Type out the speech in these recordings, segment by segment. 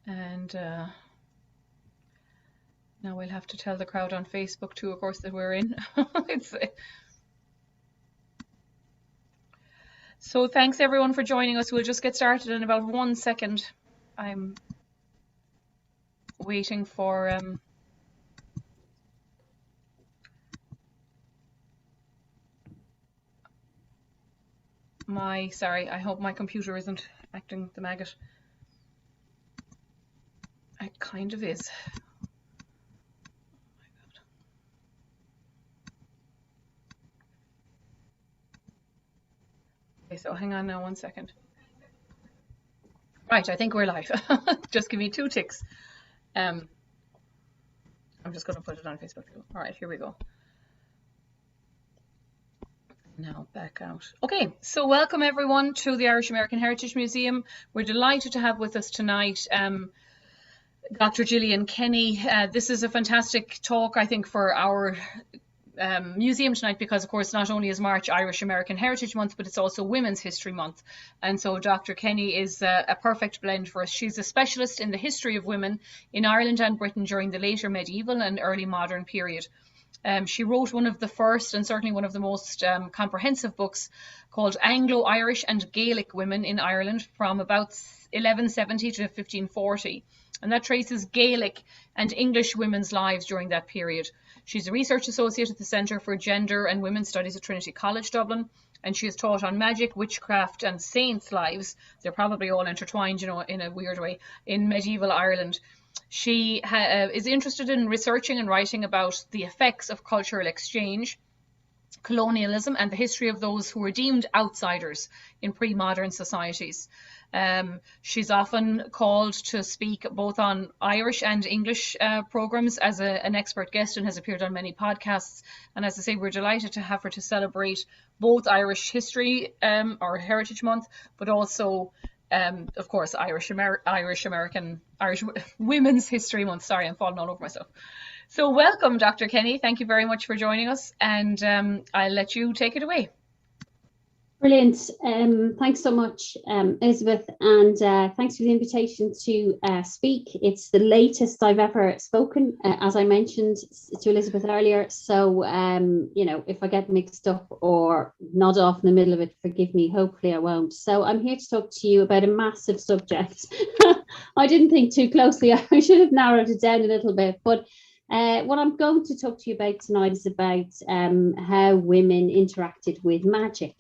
And now we'll have to tell the crowd on Facebook too, of course, that we're in. So thanks everyone for joining us. We'll just get started in about 1 second. I'm waiting for sorry, I hope my computer isn't acting the maggot. It kind of is. Okay, so hang on now 1 second. Right, I think we're live. Just give me 2 ticks. I'm just going to put it on Facebook too. All right, here we go. Now back out. Okay, so welcome everyone to the Irish American Heritage Museum. We're delighted to have with us tonight Dr. Gillian Kenny. This is a fantastic talk, I think, for our museum tonight, because of course not only is March Irish American Heritage Month, but it's also Women's History Month, and so Dr. Kenny is a perfect blend for us. She's a specialist in the history of women in Ireland and Britain during the later medieval and early modern period. She wrote one of the first and certainly one of the most comprehensive books called Anglo-Irish and Gaelic Women in Ireland from about 1170 to 1540. And that traces Gaelic and English women's lives during that period. She's a research associate at the Centre for Gender and Women's Studies at Trinity College Dublin, and she has taught on magic, witchcraft and saints' lives. They're probably all intertwined, you know, in a weird way, in medieval Ireland. She is interested in researching and writing about the effects of cultural exchange, colonialism, and the history of those who were deemed outsiders in pre-modern societies. She's often called to speak both on Irish and English programs as an expert guest, and has appeared on many podcasts. And as I say, we're delighted to have her to celebrate both Irish History or Heritage Month, but also of course, Irish Women's History Month. Sorry, I'm falling all over myself. So welcome, Dr. Kenny. Thank you very much for joining us, and I'll let you take it away. Brilliant. Thanks so much, Elizabeth, and thanks for the invitation to speak. It's the latest I've ever spoken, as I mentioned to Elizabeth earlier. So, you know, if I get mixed up or nod off in the middle of it, forgive me. Hopefully I won't. So I'm here to talk to you about a massive subject. I didn't think too closely. I should have narrowed it down a little bit. But what I'm going to talk to you about tonight is about how women interacted with magic.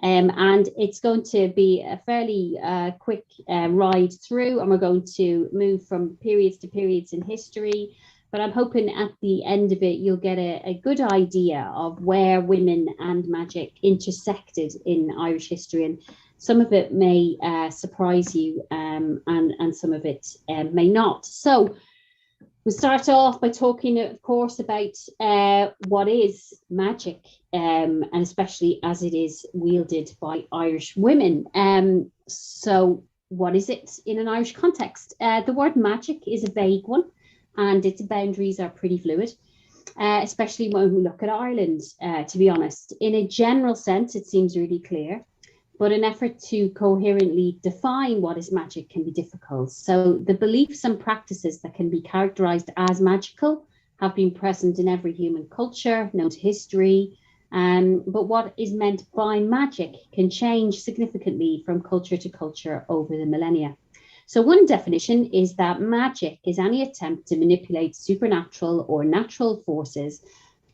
And it's going to be a fairly quick ride through, and we're going to move from periods to periods in history. But I'm hoping at the end of it, you'll get a good idea of where women and magic intersected in Irish history. And some of it may surprise you, and some of it may not. So we'll start off by talking, of course, about what is magic, and especially as it is wielded by Irish women. So what is it in an Irish context? The word magic is a vague one, and its boundaries are pretty fluid, especially when we look at Ireland, to be honest. In a general sense, it seems really clear, but an effort to coherently define what is magic can be difficult. So the beliefs and practices that can be characterized as magical have been present in every human culture, known to history. But what is meant by magic can change significantly from culture to culture over the millennia. So one definition is that magic is any attempt to manipulate supernatural or natural forces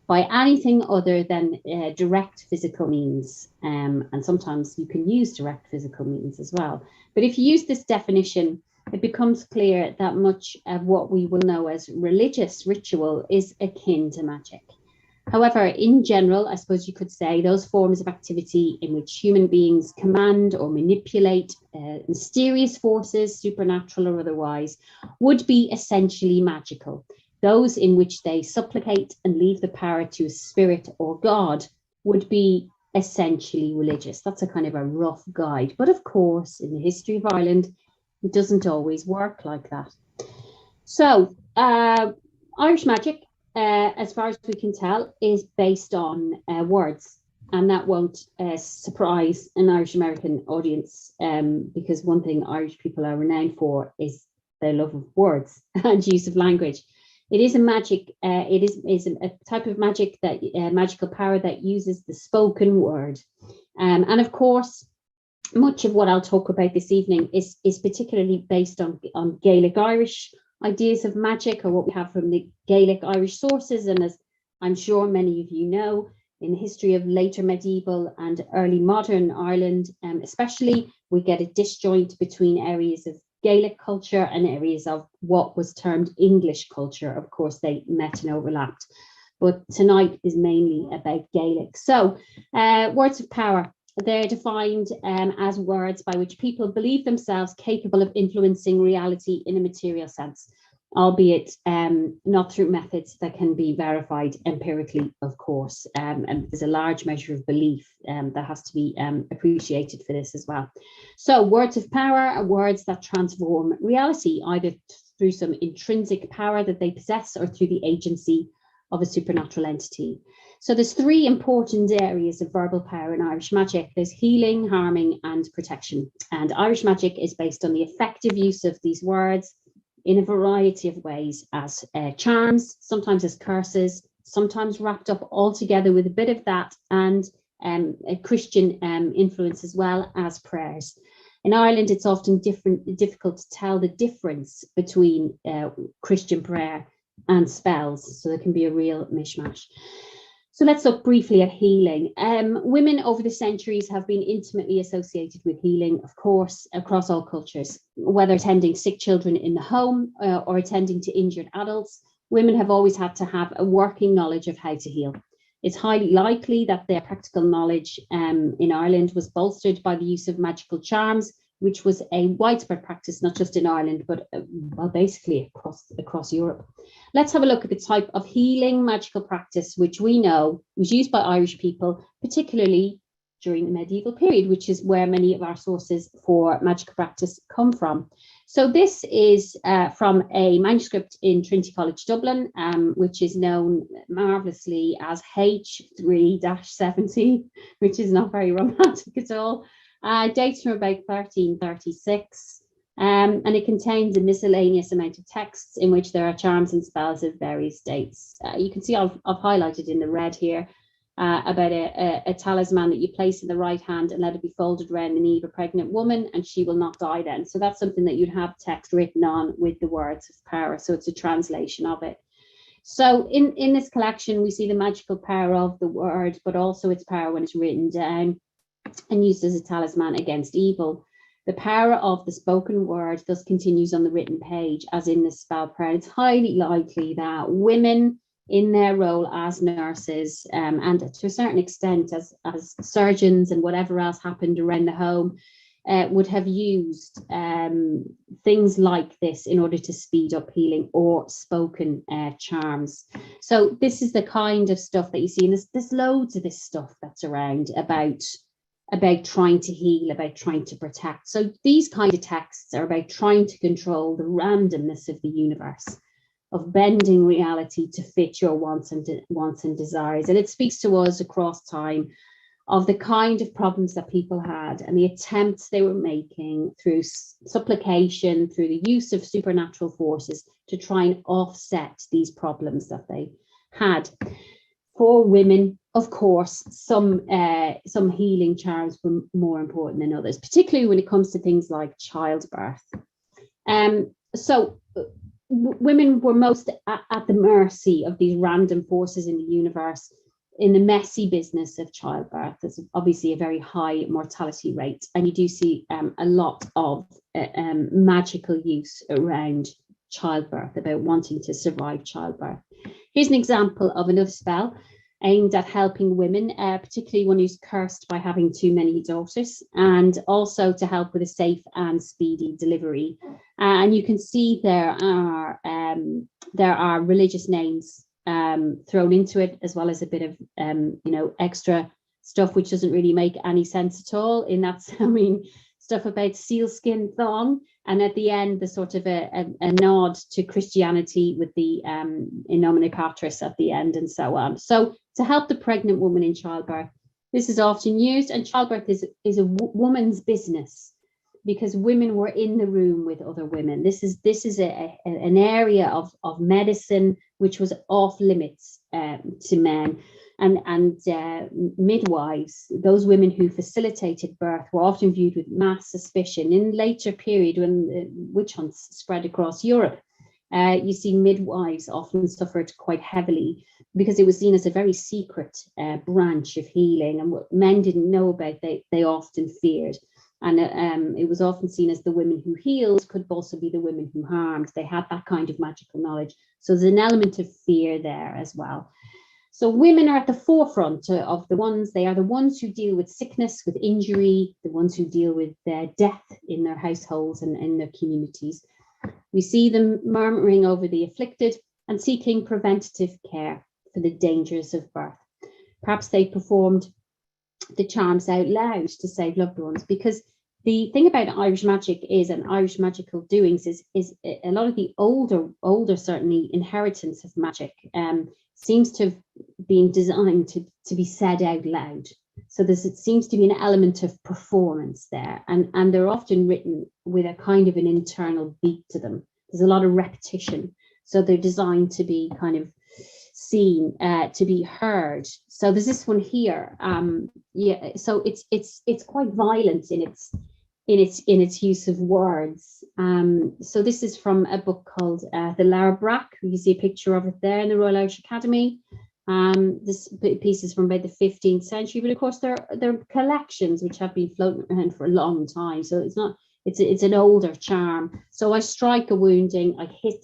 by anything other than direct physical means. And sometimes you can use direct physical means as well. But if you use this definition, it becomes clear that much of what we will know as religious ritual is akin to magic. However, in general, I suppose you could say those forms of activity in which human beings command or manipulate mysterious forces, supernatural or otherwise, would be essentially magical. Those in which they supplicate and leave the power to a spirit or God would be essentially religious. That's a kind of a rough guide. But of course, in the history of Ireland, it doesn't always work like that. So Irish magic, as far as we can tell, is based on words. And that won't surprise an Irish American audience, because one thing Irish people are renowned for is their love of words and use of language. It is a magic. It is a type of magic that magical power that uses the spoken word, and of course, much of what I'll talk about this evening is particularly based on Gaelic Irish ideas of magic, or what we have from the Gaelic Irish sources. And as I'm sure many of you know, in the history of later medieval and early modern Ireland, especially, we get a disjoint between areas of Gaelic culture and areas of what was termed English culture. Of course, they met and overlapped, but tonight is mainly about Gaelic. So, words of power. They're defined as words by which people believe themselves capable of influencing reality in a material sense, albeit not through methods that can be verified empirically, of course. And there's a large measure of belief that has to be appreciated for this as well. So words of power are words that transform reality, either through some intrinsic power that they possess or through the agency of a supernatural entity. So there's three important areas of verbal power in Irish magic. There's healing, harming, and protection. And Irish magic is based on the effective use of these words in a variety of ways, as charms, sometimes as curses, sometimes wrapped up all together with a bit of that, and a Christian influence, as well as prayers. In Ireland, it's often difficult to tell the difference between Christian prayer and spells, so there can be a real mishmash. So let's look briefly at healing. Women over the centuries have been intimately associated with healing, of course, across all cultures. Whether tending sick children in the home or attending to injured adults, women have always had to have a working knowledge of how to heal. It's highly likely that their practical knowledge in Ireland was bolstered by the use of magical charms, which was a widespread practice, not just in Ireland, but well, basically across Europe. Let's have a look at the type of healing magical practice which we know was used by Irish people, particularly during the medieval period, which is where many of our sources for magical practice come from. So this is from a manuscript in Trinity College Dublin, which is known marvellously as H3-70, which is not very romantic at all. Dates from about 1336, and it contains a miscellaneous amount of texts in which there are charms and spells of various dates. You can see I've highlighted in the red here about a talisman that you place in the right hand and let it be folded around the knee of a pregnant woman, and she will not die then. So that's something that you'd have text written on with the words of power. So it's a translation of it. So in this collection, we see the magical power of the word, but also its power when it's written down and used as a talisman against evil. The power of the spoken word thus continues on the written page, as in the spell prayer. It's highly likely that women in their role as nurses and to a certain extent as surgeons and whatever else happened around the home would have used things like this in order to speed up healing, or spoken charms. So this is the kind of stuff that you see, and there's loads of this stuff that's around about trying to heal, about trying to protect. So these kind of texts are about trying to control the randomness of the universe, of bending reality to fit your wants and desires. And it speaks to us across time of the kind of problems that people had and the attempts they were making through supplication, through the use of supernatural forces to try and offset these problems that they had. For women, of course, some healing charms were more important than others, particularly when it comes to things like childbirth. So women were most at the mercy of these random forces in the universe in the messy business of childbirth. There's obviously a very high mortality rate, and you do see a lot of magical use around childbirth, about wanting to survive childbirth. Here's an example of another spell aimed at helping women, particularly one who's cursed by having too many daughters, and also to help with a safe and speedy delivery. And you can see there are religious names thrown into it, as well as a bit of extra stuff which doesn't really make any sense at all. In that, I mean, stuff about sealskin thong, and at the end, the sort of a nod to Christianity with the in nomine Patris at the end, and so on. So to help the pregnant woman in childbirth, this is often used, and childbirth is a woman's business. because women were in the room with other women. This is an area of medicine which was off limits to men. And midwives, those women who facilitated birth, were often viewed with mass suspicion. In later period, when witch hunts spread across Europe, you see midwives often suffered quite heavily because it was seen as a very secret branch of healing, and what men didn't know about, they often feared. And it was often seen as the women who healed could also be the women who harmed. They had that kind of magical knowledge. So there's an element of fear there as well. So women are at the forefront of they are the ones who deal with sickness, with injury, the ones who deal with death in their households and in their communities. We see them murmuring over the afflicted and seeking preventative care for the dangers of birth. Perhaps they performed the charms out loud to save loved ones, because the thing about Irish magic and Irish magical doings is a lot of the older certainly inheritance of magic seems to have been designed to be said out loud. So it seems to be an element of performance there, and they're often written with a kind of an internal beat to them. There's a lot of repetition, so they're designed to be kind of seen, to be heard. So there's this one here. So it's quite violent in its use of words. So this is from a book called The Larbrack. You see a picture of it there in the Royal Irish Academy. This piece is from about the 15th century, but of course there are collections which have been floating around for a long time. So it's an older charm. So I strike a wounding,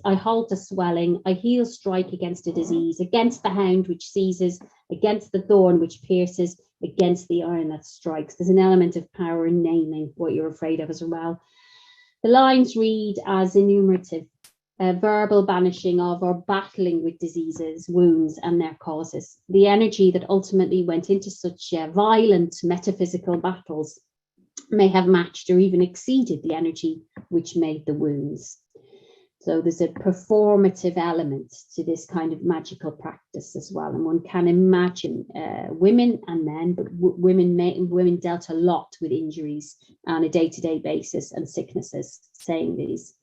I halt a swelling, I heal strike against a disease, against the hound which seizes, against the thorn which pierces, against the iron that strikes. There's an element of power in naming what you're afraid of as well. The lines read as enumerative, verbal banishing of or battling with diseases, wounds and their causes. The energy that ultimately went into such violent metaphysical battles may have matched or even exceeded the energy which made the wounds. So there's a performative element to this kind of magical practice as well. And one can imagine women and men, but women dealt a lot with injuries on a day-to-day basis and sicknesses, saying these.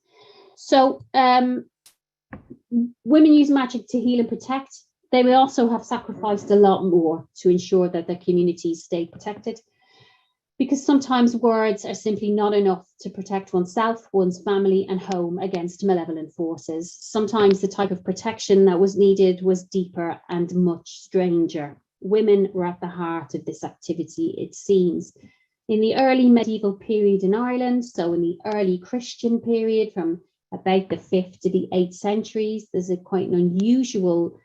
So women use magic to heal and protect. They will also have sacrificed a lot more to ensure that their communities stay protected, because sometimes words are simply not enough to protect oneself, one's family and home against malevolent forces. Sometimes the type of protection that was needed was deeper and much stranger. Women were at the heart of this activity, it seems. In the early medieval period in Ireland, so in the early Christian period from about the 5th to the 8th centuries, there's quite an unusual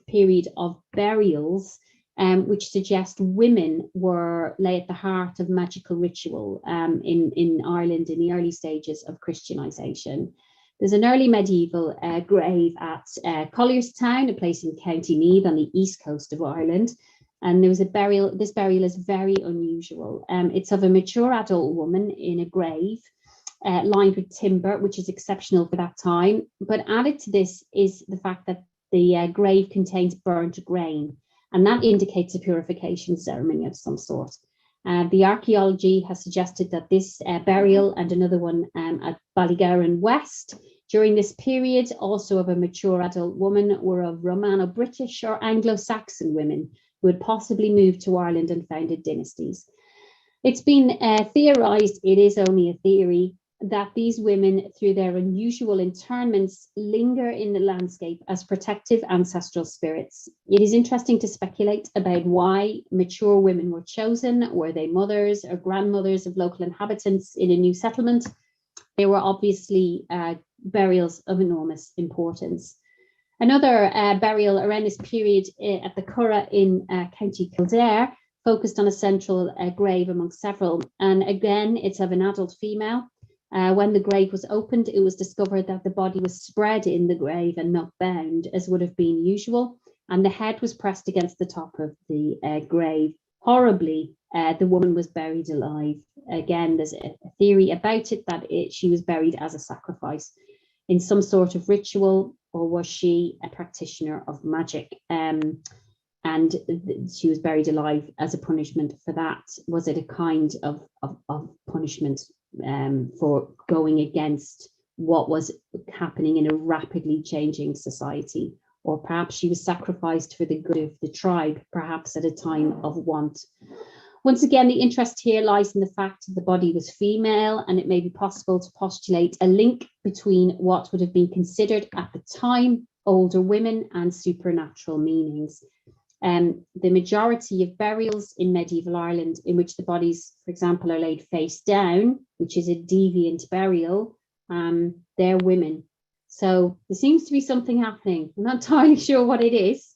period of burials, which suggest women lay at the heart of magical ritual in Ireland in the early stages of Christianization. There's an early medieval grave at Collierstown, a place in County Meath on the east coast of Ireland. And there was a burial. This burial is very unusual. It's of a mature adult woman in a grave lined with timber, which is exceptional for that time. But added to this is the fact that the grave contains burnt grain, and that indicates a purification ceremony of some sort. The archaeology has suggested that this burial and another one at Ballygowan West during this period, also of a mature adult woman, were of Romano-British or Anglo-Saxon women who had possibly moved to Ireland and founded dynasties. It's been theorized, it is only a theory, that these women, through their unusual internments, linger in the landscape as protective ancestral spirits. It is interesting to speculate about why mature women were chosen. Were they mothers or grandmothers of local inhabitants in a new settlement? They were obviously burials of enormous importance. Another burial around this period at the Curragh in County Kildare focused on a central grave amongst several. And again, it's of an adult female. When the grave was opened, it was discovered that the body was spread in the grave and not bound, as would have been usual, and the head was pressed against the top of the grave. Horribly, the woman was buried alive. Again, there's a theory about it that she was buried as a sacrifice in some sort of ritual, or was she a practitioner of magic? And she was buried alive as a punishment for that. Was it a kind of punishment for going against what was happening in a rapidly changing society. Or perhaps she was sacrificed for the good of the tribe, perhaps at a time of want. Once again, the interest here lies in the fact that the body was female, and it may be possible to postulate a link between what would have been considered at the time older women and supernatural meanings. The majority of burials in medieval Ireland, in which the bodies, for example, are laid face down, which is a deviant burial, they're women. So there seems to be something happening. I'm not entirely sure what it is,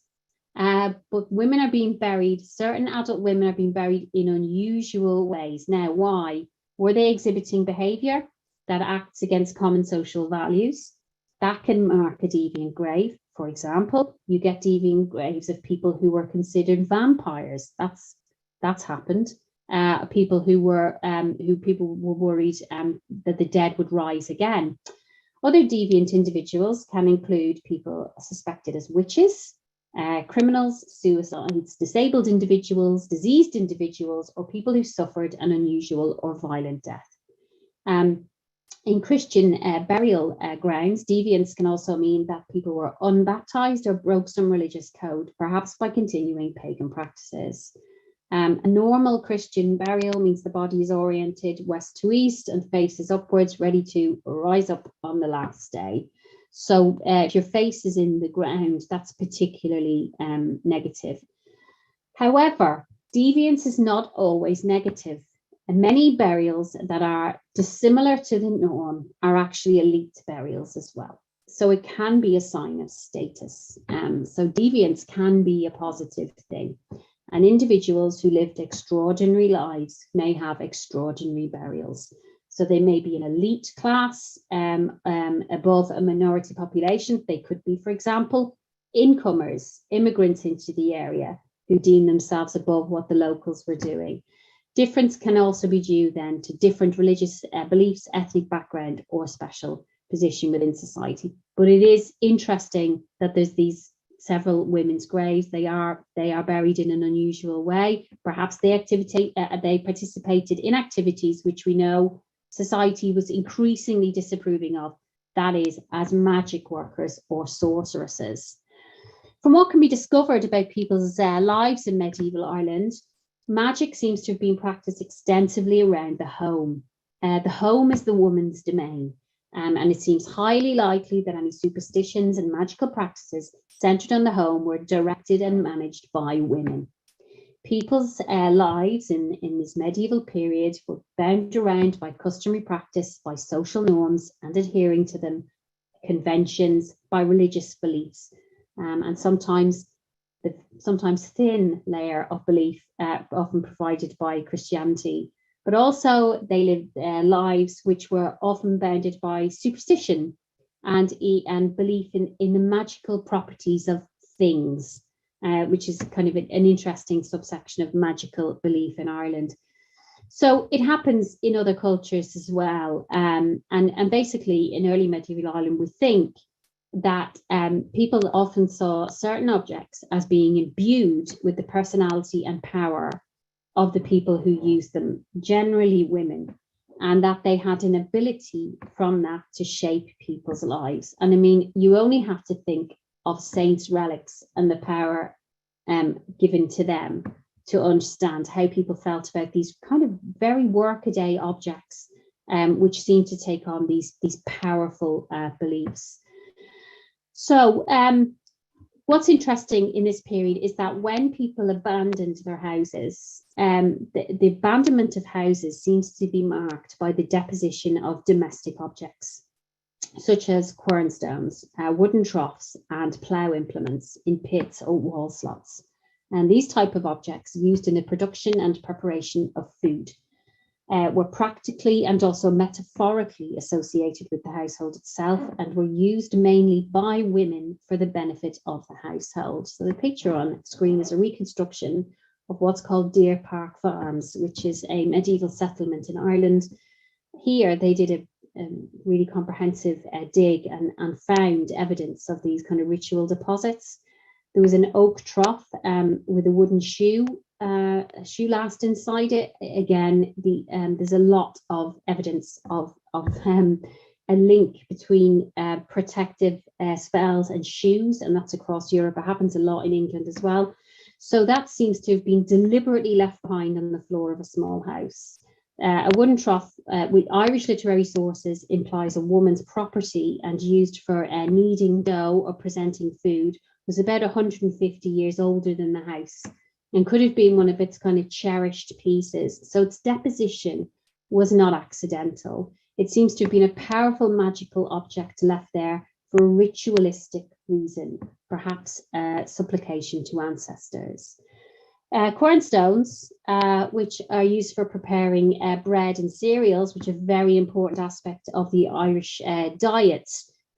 but women are being buried. Certain adult women are being buried in unusual ways. Now, why? Were they exhibiting behaviour that acts against common social values? That can mark a deviant grave. For example, you get deviant graves of people who were considered vampires. That's happened. People who people were worried that the dead would rise again. Other deviant individuals can include people suspected as witches, criminals, suicides, disabled individuals, diseased individuals, or people who suffered an unusual or violent death. In Christian burial grounds, deviance can also mean that people were unbaptized or broke some religious code, perhaps by continuing pagan practices. A normal Christian burial means the body is oriented west to east and faces upwards, ready to rise up on the last day. So if your face is in the ground, that's particularly negative. However, deviance is not always negative. And many burials that are dissimilar to the norm are actually elite burials as well. So it can be a sign of status. So deviance can be a positive thing. And individuals who lived extraordinary lives may have extraordinary burials. So they may be an elite class above a minority population. They could be, for example, incomers, immigrants into the area who deem themselves above what the locals were doing. Difference can also be due then to different religious beliefs, ethnic background, or special position within society. But it is interesting that there's these several women's graves. They are buried in an unusual way. Perhaps they participated in activities which we know society was increasingly disapproving of, that is, as magic workers or sorceresses. From what can be discovered about people's lives in medieval Ireland, magic seems to have been practiced extensively around the home. The home is the woman's domain, and it seems highly likely that any superstitions and magical practices centered on the home were directed and managed by women. People's lives in this medieval period were bound around by customary practice, by social norms and adhering to them, conventions, by religious beliefs, and sometimes thin layer of belief often provided by Christianity, but also they lived lives which were often bounded by superstition and belief in the magical properties of things, which is kind of an interesting subsection of magical belief in Ireland. So it happens in other cultures as well, and basically in early medieval Ireland we think that people often saw certain objects as being imbued with the personality and power of the people who used them, generally women, and that they had an ability from that to shape people's lives. And I mean, you only have to think of saints' relics and the power given to them to understand how people felt about these kind of very workaday objects, which seem to take on these powerful beliefs. So what's interesting in this period is that when people abandoned their houses, the abandonment of houses seems to be marked by the deposition of domestic objects, such as quernstones, wooden troughs, and plough implements in pits or wall slots. And these type of objects used in the production and preparation of food were practically and also metaphorically associated with the household itself and were used mainly by women for the benefit of the household. So the picture on screen is a reconstruction of what's called Deer Park Farms, which is a medieval settlement in Ireland. Here they did a really comprehensive dig and found evidence of these kind of ritual deposits. There was an oak trough with a wooden shoe shoe last inside it. Again, there's a lot of evidence of a link between protective spells and shoes, and that's across Europe. It happens a lot in England as well. So that seems to have been deliberately left behind on the floor of a small house. A wooden trough with Irish literary sources implies a woman's property and used for kneading dough or presenting food, was about 150 years older than the house and could have been one of its kind of cherished pieces. So its deposition was not accidental. It seems to have been a powerful magical object left there for a ritualistic reason, perhaps supplication to ancestors. Cornstones, which are used for preparing bread and cereals, which are a very important aspect of the Irish diet.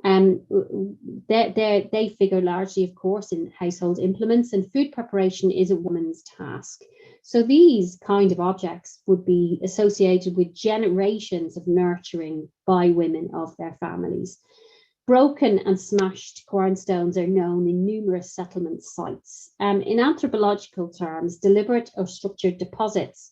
They figure largely, of course, in household implements, and food preparation is a woman's task. So these kind of objects would be associated with generations of nurturing by women of their families. Broken and smashed cornstones are known in numerous settlement sites. In anthropological terms, deliberate or structured deposits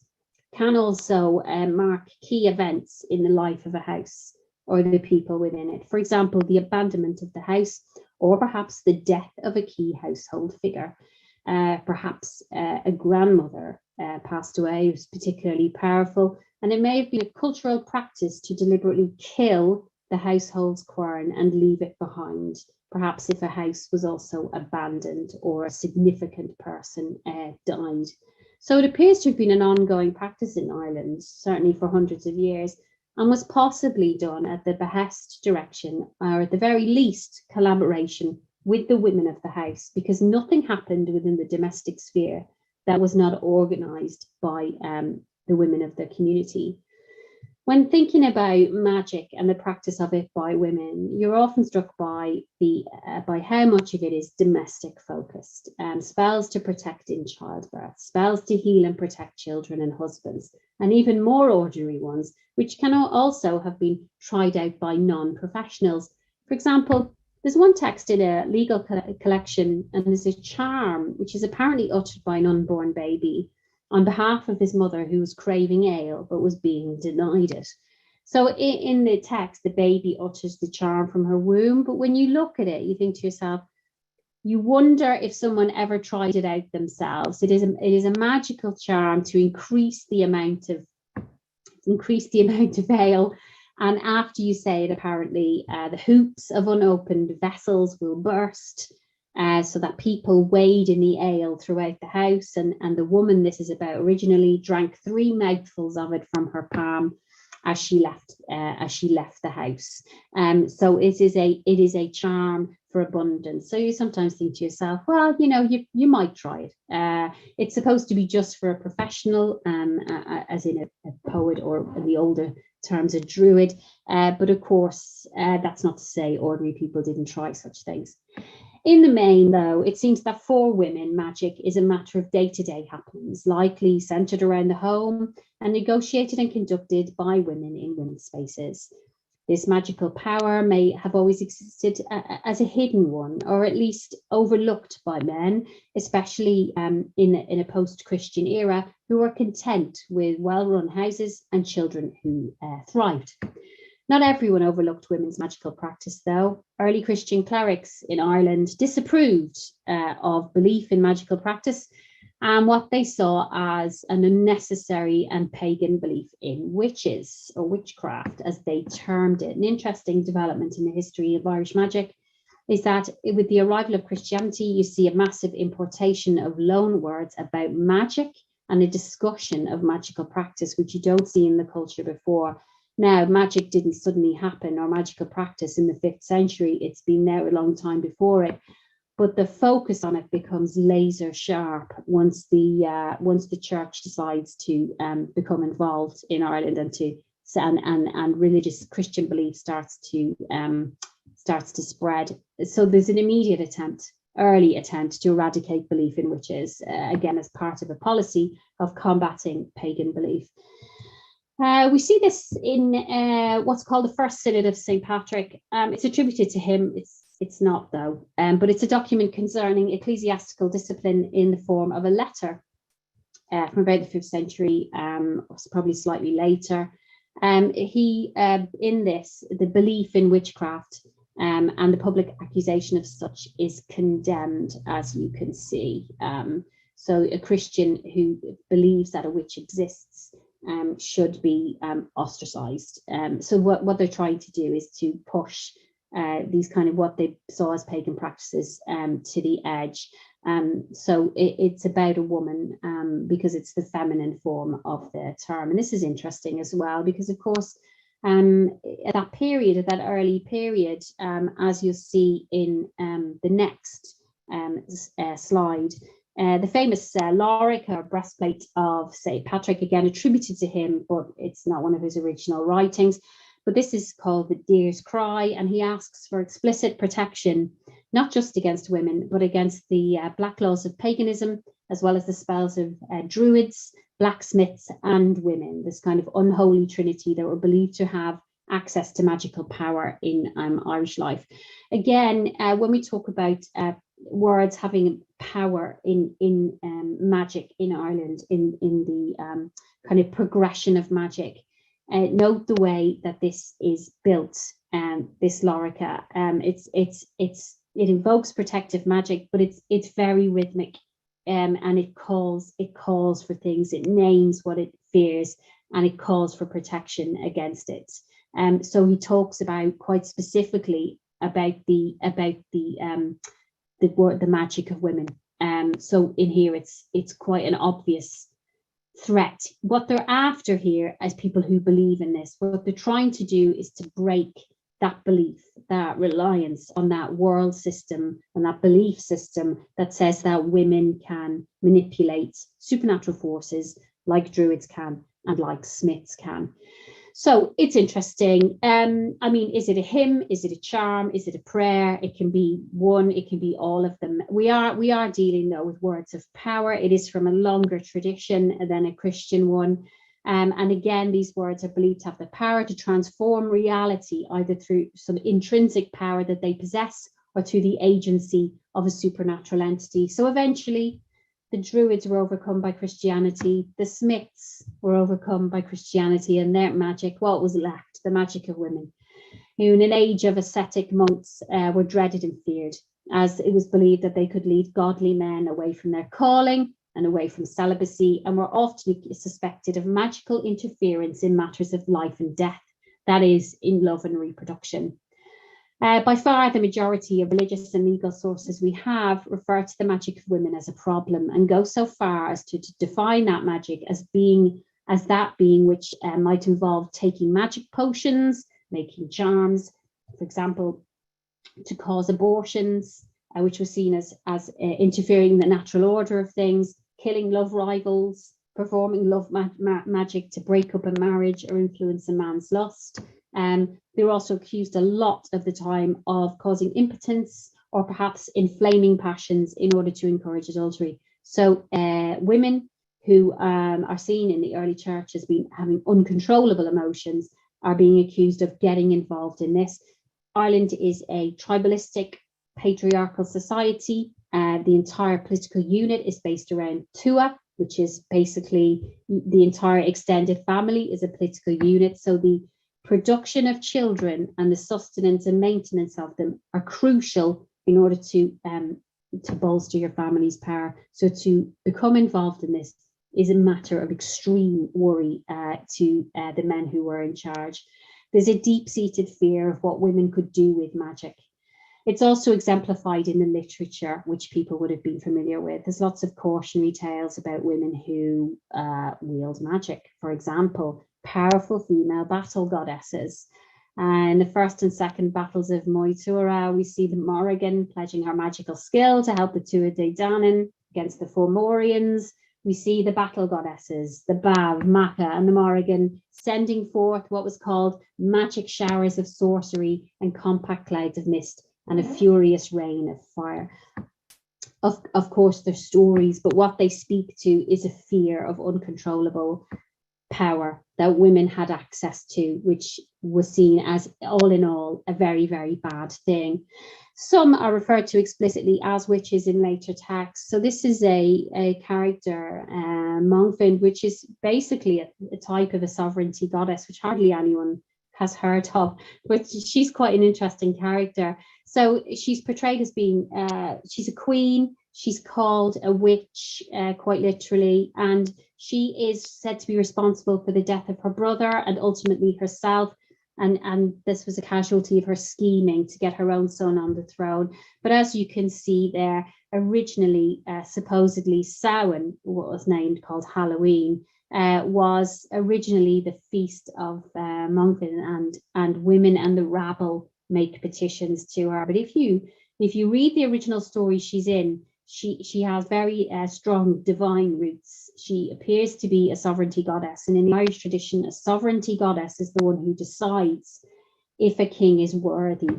can also mark key events in the life of a house or the people within it. For example, the abandonment of the house, or perhaps the death of a key household figure. Perhaps a grandmother passed away, who was particularly powerful, and it may have been a cultural practice to deliberately kill the household's quern and leave it behind, perhaps if a house was also abandoned or a significant person died. So it appears to have been an ongoing practice in Ireland, certainly for hundreds of years, and was possibly done at the behest, direction, or at the very least collaboration with the women of the house, because nothing happened within the domestic sphere that was not organised by the women of the community. When thinking about magic and the practice of it by women, you're often struck by how much of it is domestic focused. Spells to protect in childbirth, spells to heal and protect children and husbands, and even more ordinary ones, which can also have been tried out by non-professionals. For example, there's one text in a legal collection, and there's a charm which is apparently uttered by an unborn baby on behalf of his mother, who was craving ale but was being denied it. So in the text, the baby utters the charm from her womb, but when you look at it, you think to yourself, you wonder if someone ever tried it out themselves. It is a magical charm to increase the amount of ale, and after you say it, apparently the hoops of unopened vessels will burst. So that people wade in the ale throughout the house, and the woman this is about originally drank 3 mouthfuls of it from her palm as she left the house. So it is a charm for abundance. So you sometimes think to yourself, well, you might try it. It's supposed to be just for a professional, as in a poet, or in the older terms, a druid. But of course, that's not to say ordinary people didn't try such things. In the main, though, it seems that for women, magic is a matter of day-to-day happenings, likely centred around the home and negotiated and conducted by women in women's spaces. This magical power may have always existed as a hidden one, or at least overlooked by men, especially in a post-Christian era, who were content with well-run houses and children who thrived. Not everyone overlooked women's magical practice, though. Early Christian clerics in Ireland disapproved of belief in magical practice and what they saw as an unnecessary and pagan belief in witches, or witchcraft, as they termed it. An interesting development in the history of Irish magic is that with the arrival of Christianity, you see a massive importation of loan words about magic and a discussion of magical practice, which you don't see in the culture before. Now, magic didn't suddenly happen, or magical practice, in the 5th century. It's been there a long time before it, but the focus on it becomes laser sharp once the church decides to become involved in Ireland, and religious Christian belief starts to spread. So there's an immediate early attempt to eradicate belief in witches, again as part of a policy of combating pagan belief. We see this in what's called the First Synod of St. Patrick. It's attributed to him. It's not, though, but it's a document concerning ecclesiastical discipline in the form of a letter from about the 5th century, probably slightly later. He, in this, the belief in witchcraft and the public accusation of such is condemned, as you can see. So a Christian who believes that a witch exists should be ostracized. So what they're trying to do is to push these kind of what they saw as pagan practices to the edge. So it's about a woman because it's the feminine form of the term. And this is interesting as well, because of course, at that period, at that early period, as you'll see in the next slide, the famous lorica, breastplate of St. Patrick, again attributed to him, but it's not one of his original writings. But this is called the Deer's Cry, and he asks for explicit protection, not just against women, but against the black laws of paganism, as well as the spells of druids, blacksmiths, and women, this kind of unholy trinity that were believed to have access to magical power in Irish life. Again, when we talk about words having power in magic in Ireland, in the kind of progression of magic, note the way that this is built. This lorica, it invokes protective magic, but it's very rhythmic, and it calls for things. It names what it fears, and it calls for protection against it. So he talks about quite specifically about the magic of women. So in here, it's quite an obvious threat. What they're after here, as people who believe in this, what they're trying to do is to break that belief, that reliance on that world system and that belief system that says that women can manipulate supernatural forces like druids can and like smiths can. So it's interesting. I mean, is it a hymn? Is it a charm? Is it a prayer? It can be one, it can be all of them. We are dealing though with words of power. It is from a longer tradition than a Christian one. And again, these words are believed to have the power to transform reality, either through some intrinsic power that they possess or through the agency of a supernatural entity. So eventually, the Druids were overcome by Christianity. The Smiths were overcome by Christianity, and their magic, what was left? The magic of women, who in an age of ascetic monks were dreaded and feared, as it was believed that they could lead godly men away from their calling and away from celibacy, and were often suspected of magical interference in matters of life and death, that is, in love and reproduction. By far, the majority of religious and legal sources we have refer to the magic of women as a problem and go so far as to define that magic as that being which might involve taking magic potions, making charms, for example, to cause abortions, which was seen as interfering in the natural order of things, killing love rivals, performing love magic to break up a marriage or influence a man's lust. They were also accused a lot of the time of causing impotence or perhaps inflaming passions in order to encourage adultery. So women who are seen in the early church as having uncontrollable emotions are being accused of getting involved in this. Ireland is a tribalistic, patriarchal society. The entire political unit is based around Tua, which is basically the entire extended family is a political unit. So the production of children and the sustenance and maintenance of them are crucial in order to bolster your family's power. So to become involved in this is a matter of extreme worry to the men who were in charge. There's a deep-seated fear of what women could do with magic. It's also exemplified in the literature, which people would have been familiar with. There's lots of cautionary tales about women who wield magic. For example, powerful female battle goddesses. In the first and second battles of Moytura, we see the Morrigan pledging her magical skill to help the Tua de Danann against the Fomorians. We see the battle goddesses, the Bav, Macha, and the Morrigan sending forth what was called magic showers of sorcery and compact clouds of mist and a furious rain of fire. Of course, they're stories, but what they speak to is a fear of uncontrollable power that women had access to, which was seen as, all in all, a very, very bad thing. Some are referred to explicitly as witches in later texts. So this is a character, Mongfin, which is basically a type of a sovereignty goddess, which hardly anyone has heard of, but she's quite an interesting character. So she's portrayed as being, she's a queen, she's called a witch, quite literally, and she is said to be responsible for the death of her brother and ultimately herself. And this was a casualty of her scheming to get her own son on the throne. But as you can see there, originally, supposedly Samhain, what was named called Halloween, was originally the feast of Mongfin, and women and the rabble make petitions to her. But if you read the original story she's in, she has very strong divine roots. She appears to be a sovereignty goddess, and in the Irish tradition, a sovereignty goddess is the one who decides if a king is worthy.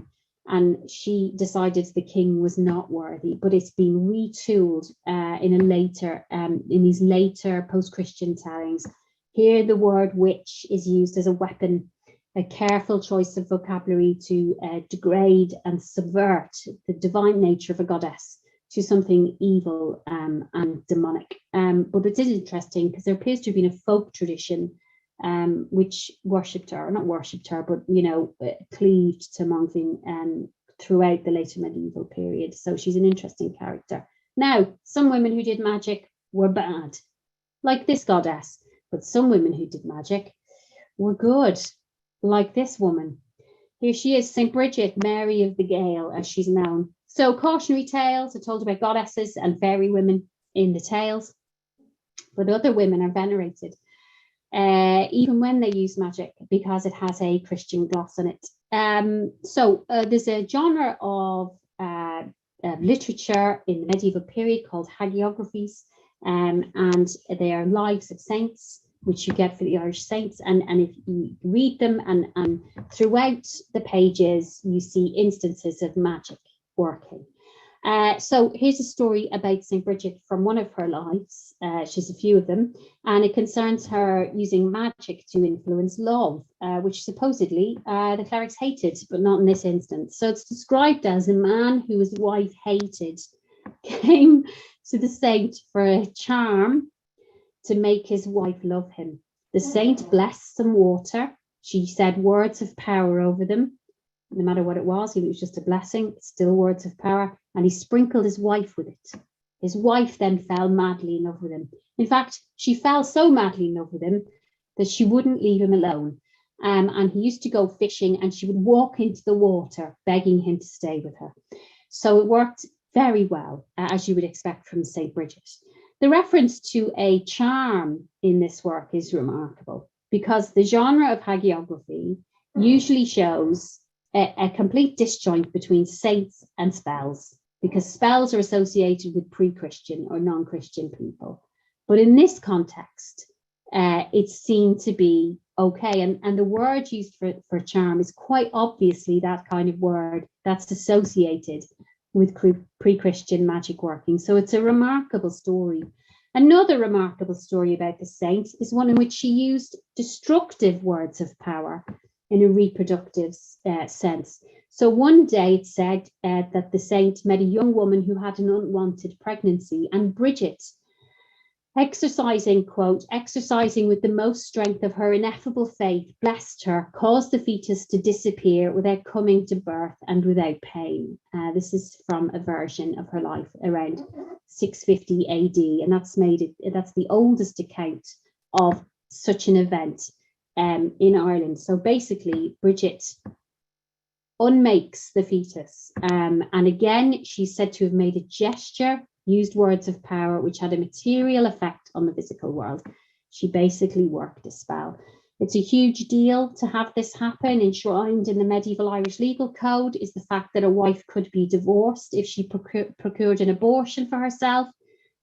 And she decided the king was not worthy, but it's been retooled in these later post-Christian tellings. Here, the word witch is used as a weapon, a careful choice of vocabulary to degrade and subvert the divine nature of a goddess to something evil and demonic. But it is interesting because there appears to have been a folk tradition which worshipped her, not worshipped her, but, you know, cleaved to Mongfin throughout the later medieval period. So she's an interesting character. Now, some women who did magic were bad, like this goddess, but some women who did magic were good, like this woman. Here she is, St. Bridget, Mary of the Gale, as she's known. So cautionary tales are told about goddesses and fairy women in the tales, but other women are venerated, even when they use magic, because it has a Christian gloss on it. So there's a genre of literature in the medieval period called hagiographies, and they are lives of saints, which you get for the Irish saints. And if you read them, and throughout the pages, you see instances of magic working. So here's a story about St. Bridget from one of her lives. She has a few of them, and it concerns her using magic to influence love, which supposedly the clerics hated, but not in this instance. So it's described as a man who his wife hated came to the saint for a charm to make his wife love him. The saint blessed some water. She said words of power over them. No matter what it was, if it was just a blessing, still words of power. And he sprinkled his wife with it. His wife then fell madly in love with him. In fact, she fell so madly in love with him that she wouldn't leave him alone. And he used to go fishing, and she would walk into the water begging him to stay with her. So it worked very well, as you would expect from St. Bridget. The reference to a charm in this work is remarkable, because the genre of hagiography usually shows a complete disjoint between saints and spells, because spells are associated with pre-Christian or non-Christian people. But in this context, it's seen to be okay. And the word used for charm is quite obviously that kind of word that's associated with pre-Christian magic working. So it's a remarkable story. Another remarkable story about the saint is one in which she used destructive words of power in a reproductive sense. So one day it said that the saint met a young woman who had an unwanted pregnancy, and Bridget, exercising, quote, exercising with the most strength of her ineffable faith, blessed her, caused the fetus to disappear without coming to birth and without pain. This is from a version of her life around 650 AD, and that's the oldest account of such an event in Ireland. So basically, Bridget unmakes the fetus, and again, she's said to have made a gesture, used words of power, which had a material effect on the physical world. She basically worked a spell. It's a huge deal to have this happen. Enshrined in the medieval Irish legal code is the fact that a wife could be divorced if she procured an abortion for herself.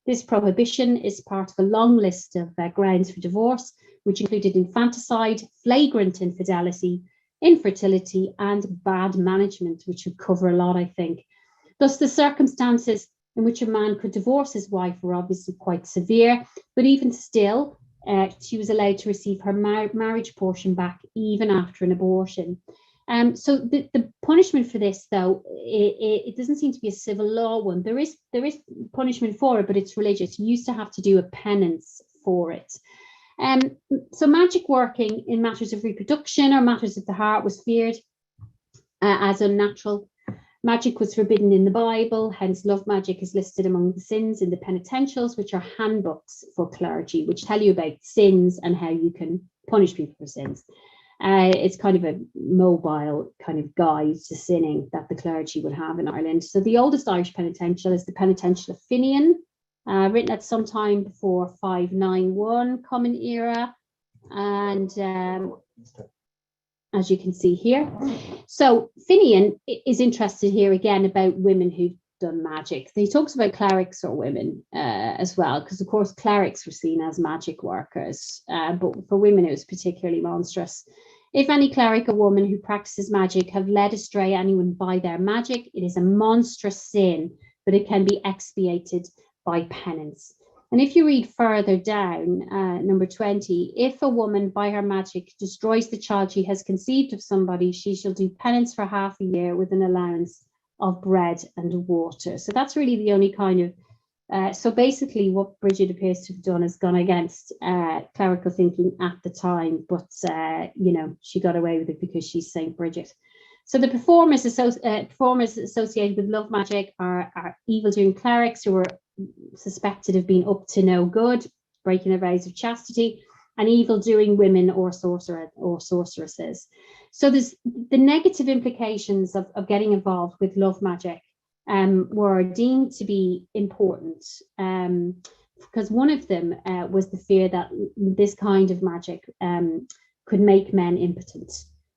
This prohibition is part of a long list of grounds for divorce, which included infanticide, flagrant infidelity, infertility, and bad management, which would cover a lot, I think. Thus, the circumstances in which a man could divorce his wife were obviously quite severe, but even still, she was allowed to receive her marriage portion back even after an abortion. So the punishment for this, though, it doesn't seem to be a civil law one. There is punishment for it, but it's religious. You used to have to do a penance for it. So magic working in matters of reproduction or matters of the heart was feared as unnatural. Magic was forbidden in the Bible, hence love magic is listed among the sins in the penitentials, which are handbooks for clergy, which tell you about sins and how you can punish people for sins. It's kind of a mobile kind of guide to sinning that the clergy would have in Ireland. So the oldest Irish penitential is the Penitential of Finian, written at some time before 591 Common Era, and as you can see here. So Finian is interested here again about women who've done magic. He talks about clerics or women as well, because of course clerics were seen as magic workers, but for women it was particularly monstrous. If any cleric or woman who practices magic have led astray anyone by their magic, it is a monstrous sin, but it can be expiated by penance. And if you read further down, number 20, if a woman by her magic destroys the child she has conceived of somebody, she shall do penance for half a year with an allowance of bread and water. So that's really the only kind of, so basically what Bridget appears to have done is gone against clerical thinking at the time, but, you know, she got away with it because she's Saint Bridget. So the performers associated with love magic are evil-doing clerics who are suspected of being up to no good, breaking their vows of chastity, and evil-doing women or sorceresses. So there's the negative implications of getting involved with love magic were deemed to be important, because one of them was the fear that this kind of magic could make men impotent.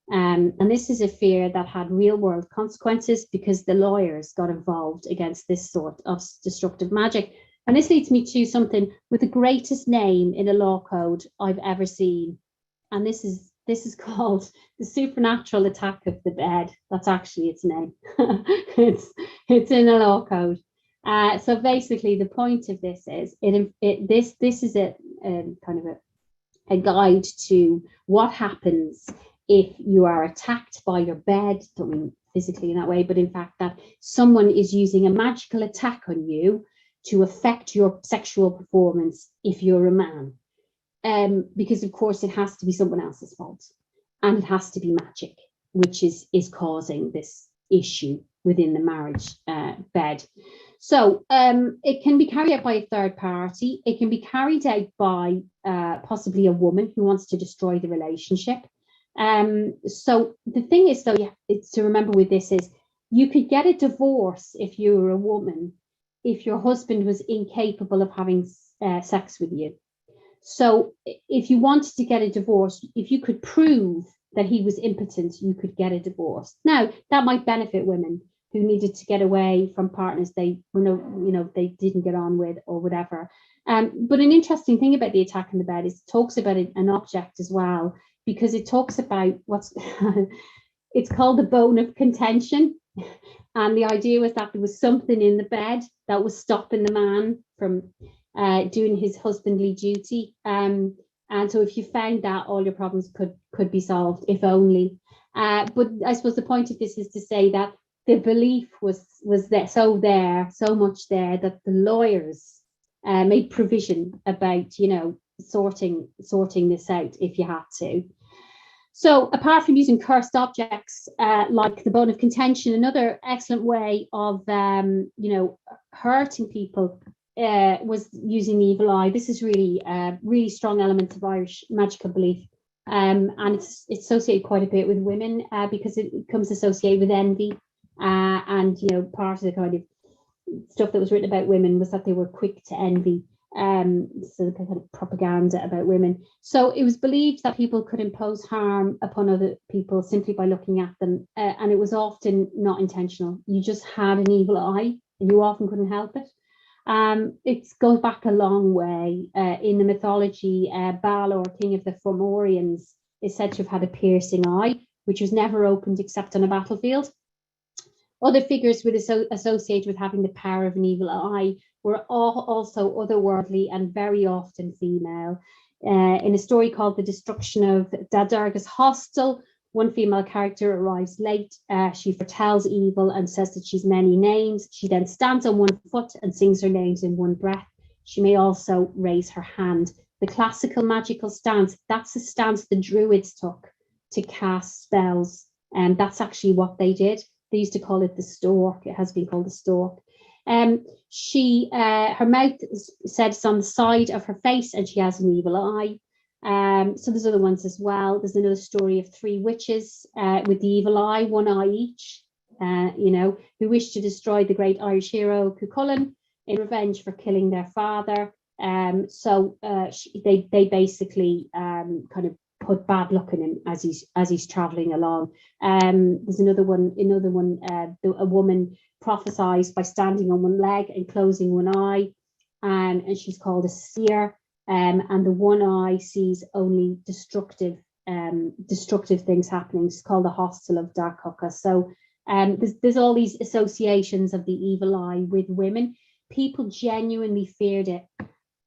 And this is a fear that had real world consequences because the lawyers got involved against this sort of destructive magic. And this leads me to something with the greatest name in a law code I've ever seen. And this is called the supernatural attack of the bed. That's actually its name. it's in a law code. So basically the point of this is this is a kind of a guide to what happens if you are attacked by your bed. Don't mean physically in that way, but in fact that someone is using a magical attack on you to affect your sexual performance if you're a man. Because of course it has to be someone else's fault, and it has to be magic, which is causing this issue within the marriage bed. So it can be carried out by a third party. It can be carried out by possibly a woman who wants to destroy the relationship. So the thing is, though, it's to remember with this is you could get a divorce if you were a woman, if your husband was incapable of having sex with you. So if you wanted to get a divorce, if you could prove that he was impotent, you could get a divorce. Now, that might benefit women who needed to get away from partners they were they didn't get on with or whatever. But an interesting thing about the attack in the bed is it talks about an object as well, because it talks about what's it's called the bone of contention. And the idea was that there was something in the bed that was stopping the man from doing his husbandly duty. And so if you found that, all your problems could be solved, if only. But I suppose the point of this is to say that the belief was there so much there that the lawyers made provision about, sorting this out if you had to. So apart from using cursed objects like the bone of contention, another excellent way of hurting people was using the evil eye. This is really really strong element of Irish magical belief, and it's associated quite a bit with women because it comes associated with envy, and part of the kind of stuff that was written about women was that they were quick to envy. So the kind of propaganda about women. So it was believed that people could impose harm upon other people simply by looking at them, and it was often not intentional. You just had an evil eye, and you often couldn't help it. It goes back a long way. In the mythology, Balor, king of the Fomorians, is said to have had a piercing eye, which was never opened except on a battlefield. Other figures associated with having the power of an evil eye were also otherworldly and very often female. In a story called The Destruction of Dadurga's Hostel, one female character arrives late. She foretells evil and says that she's many names. She then stands on one foot and sings her names in one breath. She may also raise her hand. The classical magical stance, that's the stance the Druids took to cast spells. And that's actually what they did. They used to call it the stork. It has been called the stork. Her mouth said it's on the side of her face, and she has an evil eye. So there's other ones as well. There's another story of 3 witches with the evil eye, one eye each, who wished to destroy the great Irish hero Cuchulainn in revenge for killing their father. They basically kind of put bad luck in him as he's traveling along. There's another one. A woman prophesies by standing on one leg and closing one eye, and she's called a seer. And the one eye sees only destructive things happening. It's called the Hostel of Darkhucka. So there's all these associations of the evil eye with women. People genuinely feared it.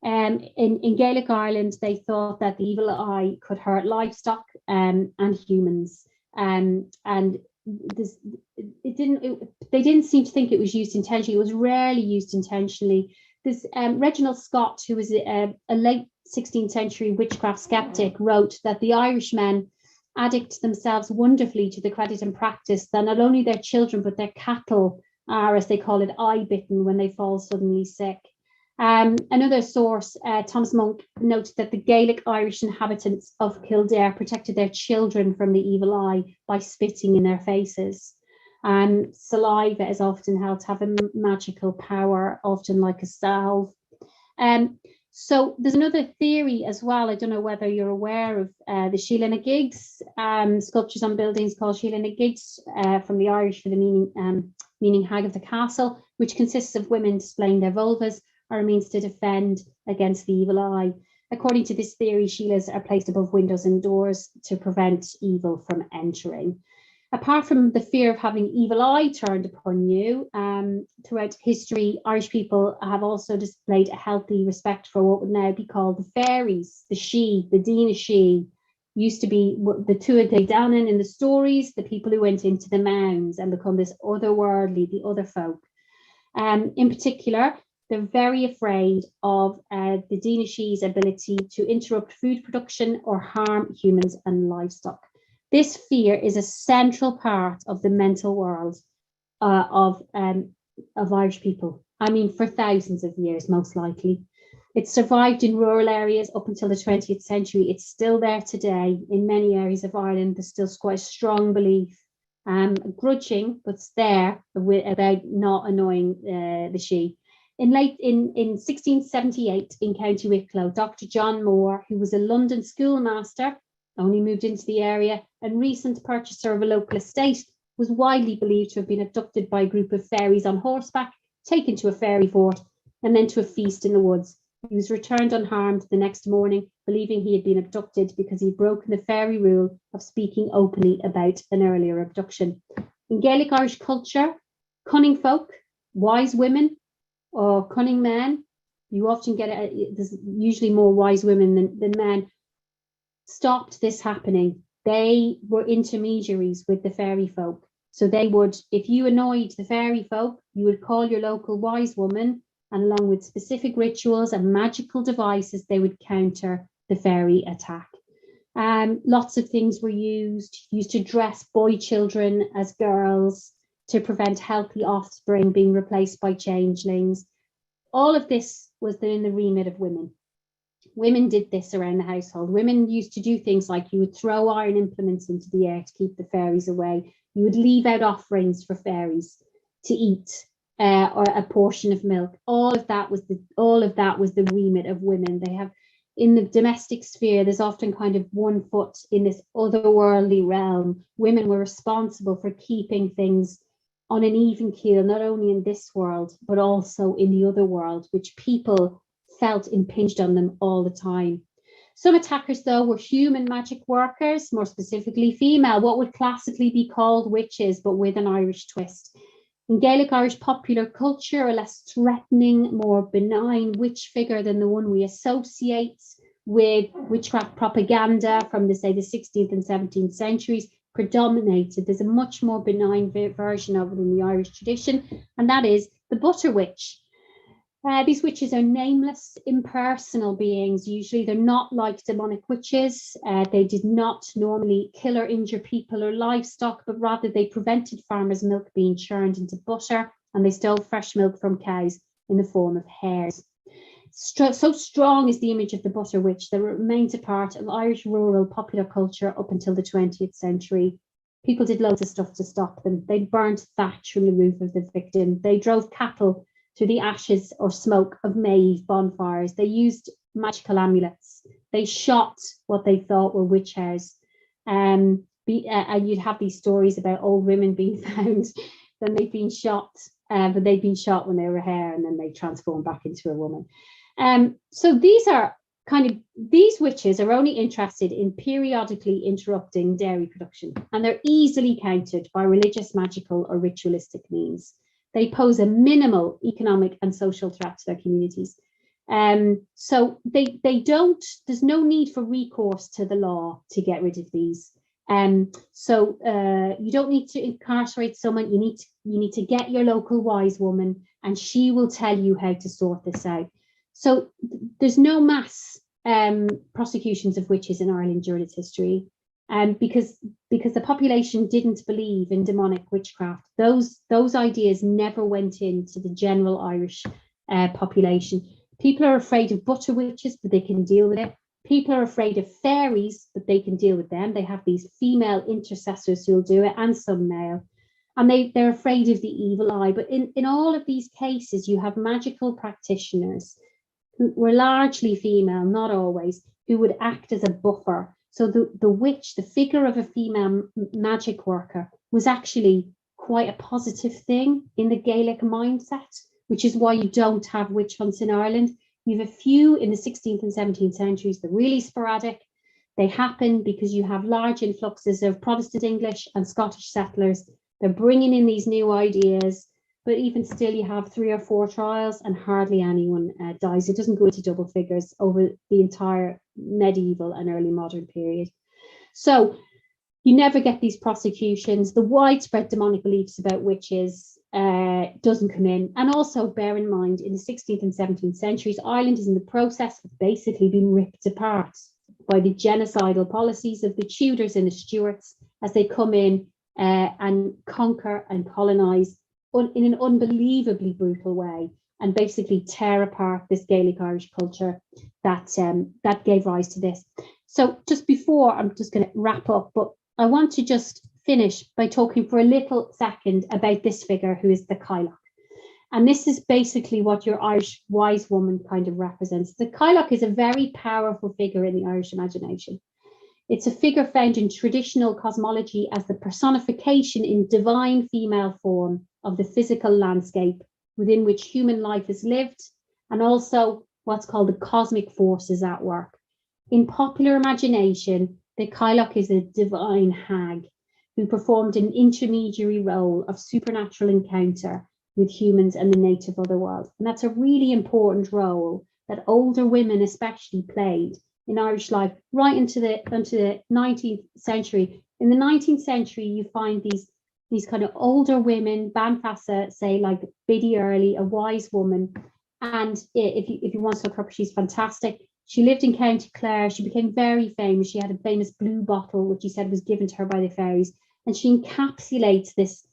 In Gaelic Ireland, they thought that the evil eye could hurt livestock and humans. They didn't seem to think it was used intentionally. It was rarely used intentionally. There's Reginald Scott, who was a late 16th century witchcraft skeptic, wrote that the Irishmen addict themselves wonderfully to the credit and practice that not only their children but their cattle are, as they call it, eye-bitten when they fall suddenly sick. Another source, Thomas Monk, noted that the Gaelic Irish inhabitants of Kildare protected their children from the evil eye by spitting in their faces. Saliva is often held to have a magical power, often like a salve. So there's another theory as well. I don't know whether you're aware of the Sheela-na-Gigs, sculptures on buildings called Sheela-na-Gigs, from the Irish for the meaning hag of the castle, which consists of women displaying their vulvas or a means to defend against the evil eye. According to this theory, Sheelas are placed above windows and doors to prevent evil from entering. Apart from the fear of having evil eye turned upon you, throughout history, Irish people have also displayed a healthy respect for what would now be called the fairies, the Sidhe, the Dina Sidhe. Used to be the Tuatha De Danann in the stories, the people who went into the mounds and become this otherworldly, the other folk. In particular, they're very afraid of the Dina Sidhe's ability to interrupt food production or harm humans and livestock. This fear is a central part of the mental world of Irish people. I mean, for thousands of years, most likely. It survived in rural areas up until the 20th century. It's still there today. In many areas of Ireland, there's still quite a strong belief, grudging, but it's there, about not annoying the Sidhe. In 1678, in County Wicklow, Dr. John Moore, who was a London schoolmaster, only moved into the area, and recent purchaser of a local estate, was widely believed to have been abducted by a group of fairies on horseback, taken to a fairy fort, and then to a feast in the woods. He was returned unharmed the next morning, believing he had been abducted because he'd broken the fairy rule of speaking openly about an earlier abduction. In Gaelic Irish culture, cunning folk, wise women, or cunning men, you often get there's usually more wise women than men, stopped this happening. They were intermediaries with the fairy folk. So they would, if you annoyed the fairy folk, you would call your local wise woman, and along with specific rituals and magical devices, they would counter the fairy attack. Lots of things were used to dress boy children as girls to prevent healthy offspring being replaced by changelings. All of this was in the remit of women. Women did this around the household. Women used to do things like you would throw iron implements into the air to keep the fairies away. You would leave out offerings for fairies to eat, or a portion of milk. All of that was the remit of women. They have, in the domestic sphere, there's often kind of one foot in this otherworldly realm. Women were responsible for keeping things on an even keel, not only in this world, but also in the other world, which people felt impinged on them all the time. Some attackers, though, were human magic workers, more specifically female, what would classically be called witches, but with an Irish twist. In Gaelic Irish popular culture, a less threatening, more benign witch figure than the one we associate with witchcraft propaganda from the 16th and 17th centuries predominated. There's a much more benign version of it in the Irish tradition, and that is the butter witch. These witches are nameless, impersonal beings. Usually they're not like demonic witches. They did not normally kill or injure people or livestock, but rather they prevented farmers' milk being churned into butter, and they stole fresh milk from cows in the form of hares. So strong is the image of the butter witch that it remains a part of Irish rural popular culture up until the 20th century. People did loads of stuff to stop them. They burnt thatch from the roof of the victim. They drove cattle through the ashes or smoke of May bonfires. They used magical amulets. They shot what they thought were witch hares. And you'd have these stories about old women being found, then they'd been shot, but they'd been shot when they were a hare, and then they transformed back into a woman. So these witches are only interested in periodically interrupting dairy production, and they're easily countered by religious, magical, or ritualistic means. They pose a minimal economic and social threat to their communities. So there's no need for recourse to the law to get rid of these. So you don't need to incarcerate someone. You need to get your local wise woman, and she will tell you how to sort this out. So there's no mass prosecutions of witches in Ireland during its history. Because the population didn't believe in demonic witchcraft. Those ideas never went into the general Irish population. People are afraid of butter witches, but they can deal with it. People are afraid of fairies, but they can deal with them. They have these female intercessors who'll do it, and some male. And they're afraid of the evil eye. But in all of these cases, you have magical practitioners who were largely female, not always, who would act as a buffer. So the witch, the figure of a female magic worker, was actually quite a positive thing in the Gaelic mindset, which is why you don't have witch hunts in Ireland. You have a few in the 16th and 17th centuries. They're really sporadic. They happen because you have large influxes of Protestant English and Scottish settlers. They're bringing in these new ideas, but even still you have 3 or 4 trials and hardly anyone dies. It doesn't go into double figures over the entire medieval and early modern period. So you never get these prosecutions. The widespread demonic beliefs about witches doesn't come in. And also bear in mind, in the 16th and 17th centuries, Ireland is in the process of basically being ripped apart by the genocidal policies of the Tudors and the Stuarts as they come in and conquer and colonise in an unbelievably brutal way, and basically tear apart this Gaelic Irish culture that gave rise to this. So just before, I'm just going to wrap up, but I want to just finish by talking for a little second about this figure who is the Cailleach. And this is basically what your Irish wise woman kind of represents. The Cailleach is a very powerful figure in the Irish imagination. It's a figure found in traditional cosmology as the personification in divine female form of the physical landscape within which human life is lived, and also what's called the cosmic forces at work. In popular imagination, the Cailleach is a divine hag who performed an intermediary role of supernatural encounter with humans and the native otherworld. And that's a really important role that older women especially played in Irish life right into the 19th century. In the 19th century, you find these kind of older women, Banfassa, say like Biddy Early, a wise woman. And if you want to look her up, she's fantastic. She lived in County Clare. She became very famous. She had a famous blue bottle, which she said was given to her by the fairies. And she encapsulates this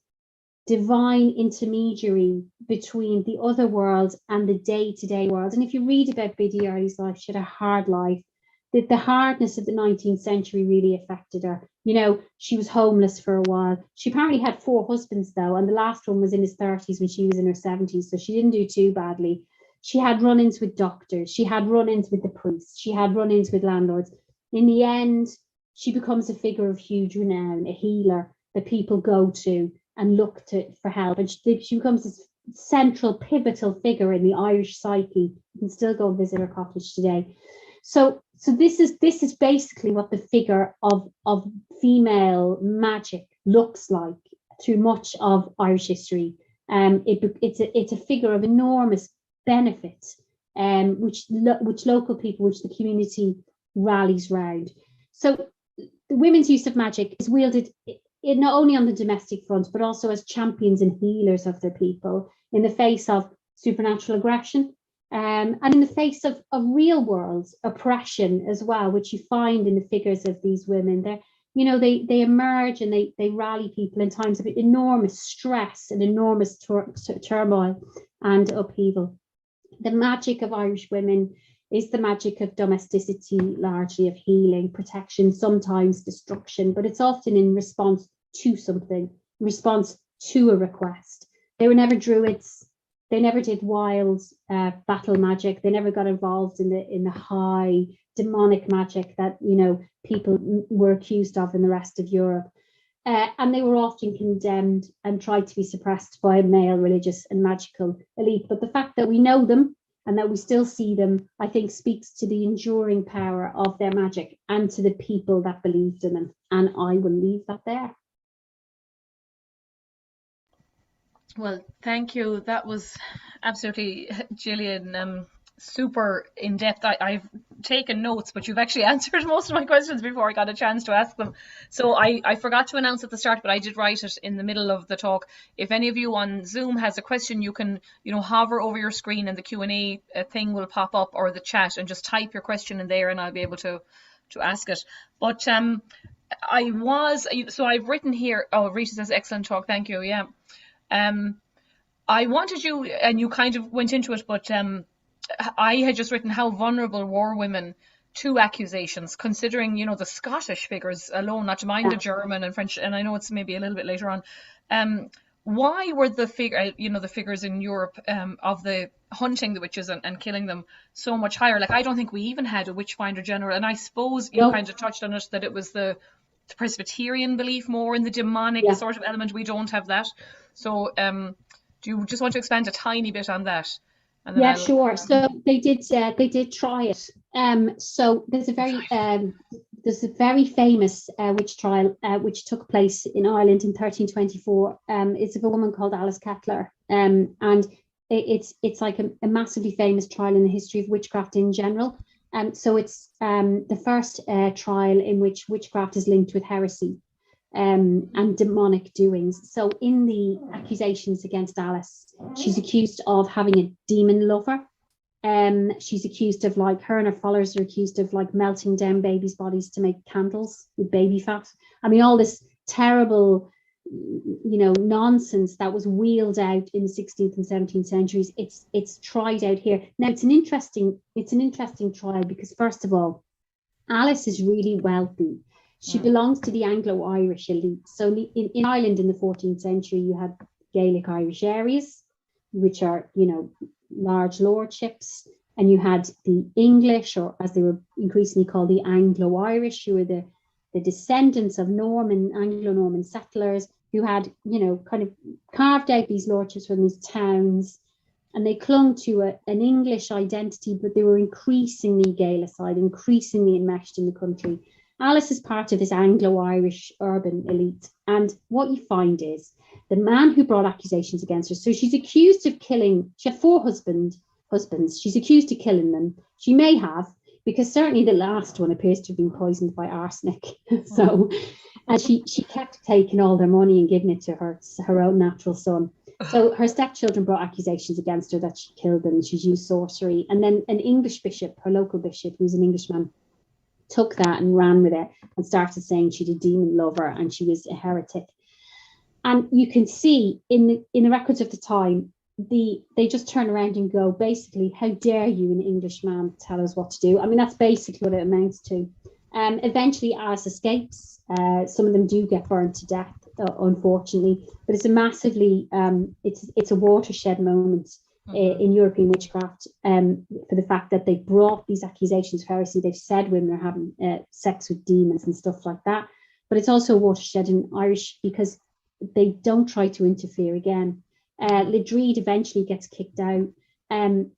divine intermediary between the other world and the day-to-day world. And if you read about Biddy Early's life, she had a hard life. The hardness of the 19th century really affected her. You know, she was homeless for a while. She apparently had 4 husbands, though, and the last one was in his 30s when she was in her 70s, so she didn't do too badly. She had run-ins with doctors. She had run-ins with the priests. She had run-ins with landlords. In the end, she becomes a figure of huge renown, a healer that people go to and look to for help. And she becomes this central, pivotal figure in the Irish psyche. You can still go and visit her cottage today. So this is basically what the figure of female magic looks like through much of Irish history. It's a figure of enormous benefit, which local people, which the community rallies round. So the women's use of magic is wielded not only on the domestic front, but also as champions and healers of their people in the face of supernatural aggression, and in the face of real world oppression as well, which you find in the figures of these women. They emerge and they rally people in times of enormous stress and enormous turmoil and upheaval. The magic of Irish women is the magic of domesticity, largely of healing, protection, sometimes destruction, but it's often in response to something, in response to a request. They were never druids. They never did wild battle magic. They never got involved in the high demonic magic that people were accused of in the rest of Europe. And they were often condemned and tried to be suppressed by a male religious and magical elite. But the fact that we know them and that we still see them, I think, speaks to the enduring power of their magic and to the people that believed in them. And I will leave that there. Well, thank you. That was absolutely, Gillian, super in-depth. I've taken notes, but you've actually answered most of my questions before I got a chance to ask them. So I forgot to announce at the start, but I did write it in the middle of the talk. If any of you on Zoom has a question, you can, hover over your screen and the Q&A thing will pop up, or the chat, and just type your question in there and I'll be able to ask it. But so I've written here, oh, Rita says, excellent talk, thank you, yeah. I wanted you, and you kind of went into it, but I had just written how vulnerable were women to accusations, considering, the Scottish figures alone, not to mind the German and French, and I know it's maybe a little bit later on. Why were the figures in Europe of the hunting the witches and killing them so much higher? Like, I don't think we even had a witchfinder general, and I suppose you kind of touched on it, that it was the Presbyterian belief more in the demonic sort of element. We don't have that. So do you just want to expand a tiny bit on that? Yeah, sure. So they did try it. So there's a very famous witch trial which took place in Ireland in 1324. It's of a woman called Alice Kettler, and it's like a massively famous trial in the history of witchcraft in general. So it's the first trial in which witchcraft is linked with heresy and demonic doings. So in the accusations against Alice, she's accused of having a demon lover. She's accused of, like, her and her followers are accused of, like, melting down babies' bodies to make candles with baby fat. I mean, all this terrible, nonsense that was wheeled out in the 16th and 17th centuries. It's tried out here. Now it's an interesting trial because, first of all, Alice is really wealthy. She belongs to the Anglo-Irish elite. So in Ireland in the 14th century, you had Gaelic Irish areas, which are, large lordships, and you had the English, or as they were increasingly called, the Anglo-Irish, who were the descendants of Anglo-Norman settlers who had, kind of carved out these lordships from these towns, and they clung to an English identity, but they were increasingly Gaelicized, increasingly enmeshed in the country. Alice is part of this Anglo-Irish urban elite. And what you find is the man who brought accusations against her, so she's accused of killing, she had 4 husbands, she's accused of killing them. She may have, because certainly the last one appears to have been poisoned by arsenic. So, and she kept taking all their money and giving it to her own natural son. So her stepchildren brought accusations against her that she killed them, she's used sorcery. And then an English bishop, her local bishop, who's an Englishman, took that and ran with it and started saying she'd a demon lover and she was a heretic. And you can see in the records of the time, they just turn around and go, basically, how dare you, an Englishman, tell us what to do? I mean, that's basically what it amounts to. Eventually, Alice escapes. Some of them do get burned to death, unfortunately. But it's a massively, it's a watershed moment in European witchcraft for the fact that they brought these accusations of heresy. They've said women are having sex with demons and stuff like that. But it's also a watershed in Irish because they don't try to interfere again. Ledreed eventually gets kicked out, and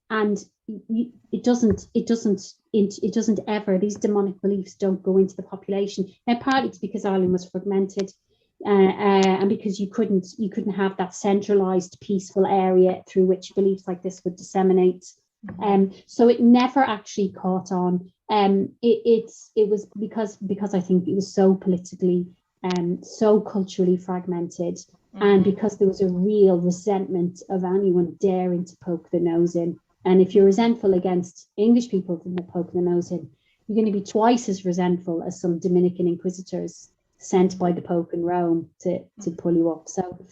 it doesn't ever, these demonic beliefs don't go into the population. Now, partly it's because Ireland was fragmented, and because you couldn't have that centralized peaceful area through which beliefs like this would disseminate. So it never actually caught on it was because I think it was so politically so culturally fragmented, and because there was a real resentment of anyone daring to poke their nose in. And if you're resentful against English people for poking their nose in, you're going to be twice as resentful as some Dominican inquisitors sent by the Pope in Rome to pull you up. So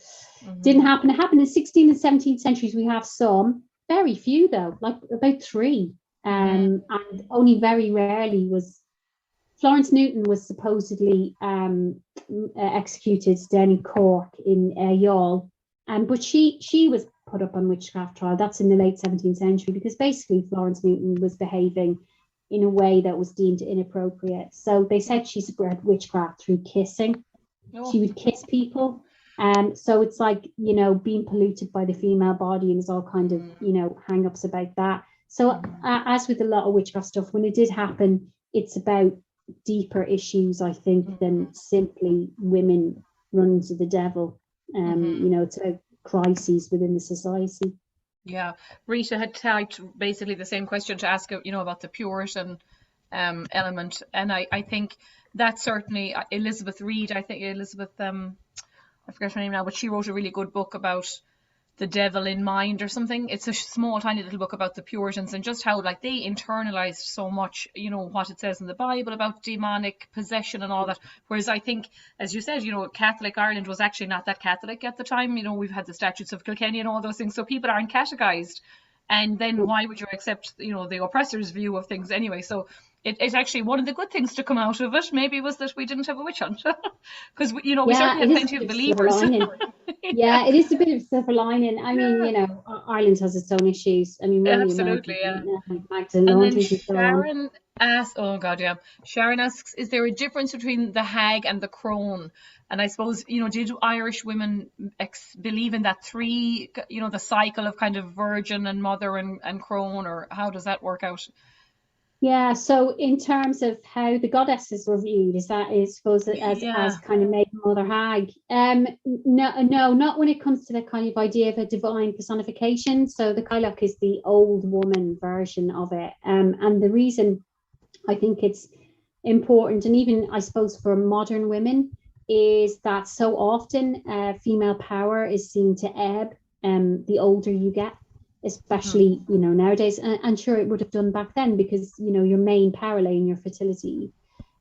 didn't happen. It happened in 16th and 17th centuries. We have some, very few though, like about 3. And only very rarely was Florence Newton was supposedly executed down in Cork in Youghal, but she was put up on witchcraft trial. That's in the late 17th century, because basically Florence Newton was behaving in a way that was deemed inappropriate. So they said she spread witchcraft through kissing. She would kiss people. So it's like, being polluted by the female body, and there's all kind of, hang-ups about that. So as with a lot of witchcraft stuff, when it did happen, it's about deeper issues, I think, than simply women running to the devil. It's about crises within the society. Yeah, Rita had typed basically the same question to ask, about the Puritan element, and I think that's certainly Elizabeth Reed. I think Elizabeth, I forget her name now, but she wrote a really good book about the devil in mind or something. It's a small, tiny little book about the Puritans and just how like they internalized so much, what it says in the Bible about demonic possession and all that. Whereas I think, as you said, Catholic Ireland was actually not that Catholic at the time. We've had the statutes of Kilkenny and all those things. So people aren't catechized. And then why would you accept, the oppressor's view of things anyway? So it's actually one of the good things to come out of it, maybe, was that we didn't have a witch hunt. Because, we certainly had plenty of believers. Yeah, it is a bit of silver lining. I mean, Ireland has its own issues. I mean, absolutely, yeah. And then Sharon asks, Sharon asks, is there a difference between the hag and the crone? And I suppose, did Irish women believe in that 3, the cycle of kind of virgin and mother and crone, or how does that work out? Yeah, so in terms of how the goddesses were viewed, as kind of maiden, mother, hag. No, not when it comes to the kind of idea of a divine personification. So the Cailleach is the old woman version of it. And the reason I think it's important, and even I suppose for modern women, is that so often female power is seen to ebb the older you get. Especially, nowadays, and sure it would have done back then, because, your main power lay in your fertility.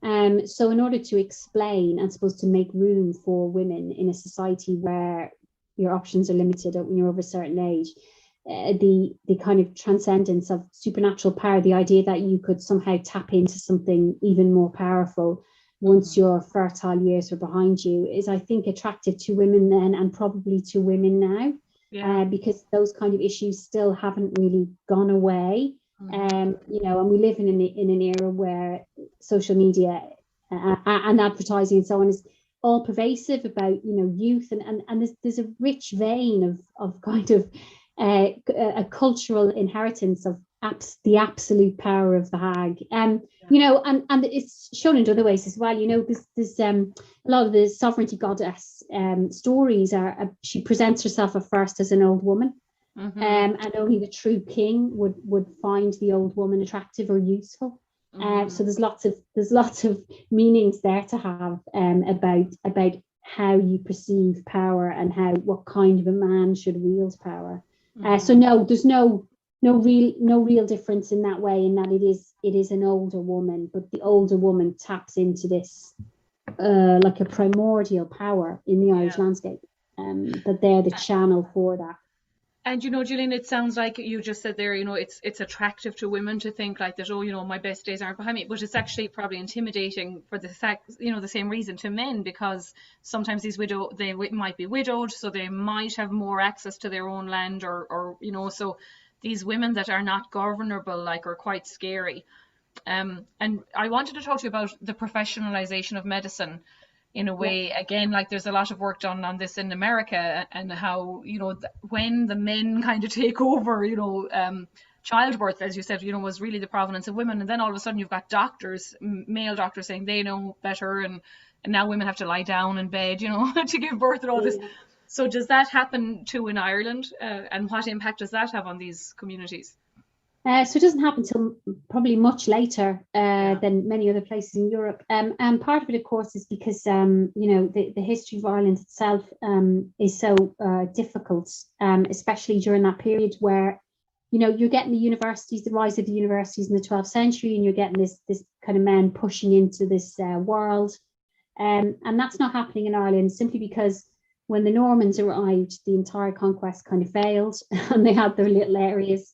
So in order to explain and supposed to make room for women in a society where your options are limited when you're over a certain age, the kind of transcendence of supernatural power, the idea that you could somehow tap into something even more powerful once your fertile years are behind you, is, I think, attractive to women then, and probably to women now. Because those kind of issues still haven't really gone away. And we live in an era where social media and advertising and so on is all pervasive about, youth, and there's a rich vein of kind of a cultural inheritance of the absolute power of the hag. And it's shown in other ways as well. There's a lot of the sovereignty goddess stories she presents herself at first as an old woman, and only the true king would find the old woman attractive or useful. So there's lots of meanings there to have about how you perceive power and what kind of a man should wield power. So no, there's no real difference in that way, in that it is an older woman, but the older woman taps into this like a primordial power in the Irish landscape, but they're the channel for that. And Gillian, it sounds like you just said there, it's attractive to women to think like that, my best days aren't behind me, but it's actually probably intimidating for the fact, the same reason to men, because sometimes they might be widowed, so they might have more access to their own land, or so these women that are not governable, are quite scary. And I wanted to talk to you about the professionalization of medicine in a way. Again, there's a lot of work done on this in America, and how, when the men kind of take over, childbirth, as you said, was really the provenance of women. And then all of a sudden you've got male doctors saying they know better. And now women have to lie down in bed, to give birth and all this. So does that happen too in Ireland? And what impact does that have on these communities? So it doesn't happen until probably much later than many other places in Europe. And part of it, of course, is because, the history of Ireland itself is so difficult, especially during that period where, you're getting the rise of the universities in the 12th century, and you're getting this kind of men pushing into this world. And that's not happening in Ireland simply because when the Normans arrived, the entire conquest kind of failed and they had their little areas.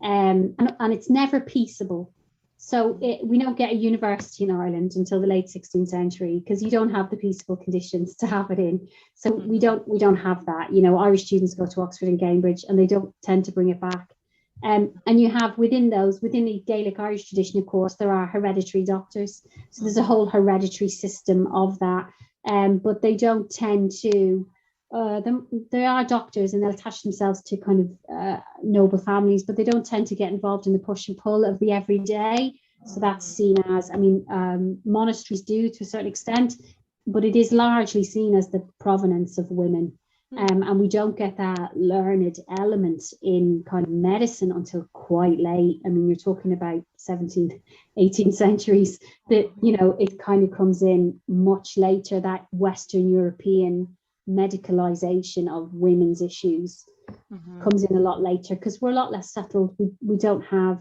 And it's never peaceable. So we don't get a university in Ireland until the late 16th century because you don't have the peaceable conditions to have it in. So we don't have that. Irish students go to Oxford and Cambridge and they don't tend to bring it back. And you have within the Gaelic Irish tradition, of course, there are hereditary doctors. So there's a whole hereditary system of that. But they don't tend to. There are doctors and they'll attach themselves to kind of noble families, but they don't tend to get involved in the push and pull of the everyday. So that's seen as, monasteries do to a certain extent, but it is largely seen as the provenance of women. And we don't get that learned element in kind of medicine until quite late. You're talking about 17th, 18th centuries that, it kind of comes in much later, that Western European medicalization of women's issues comes in a lot later because we're a lot less settled. We don't have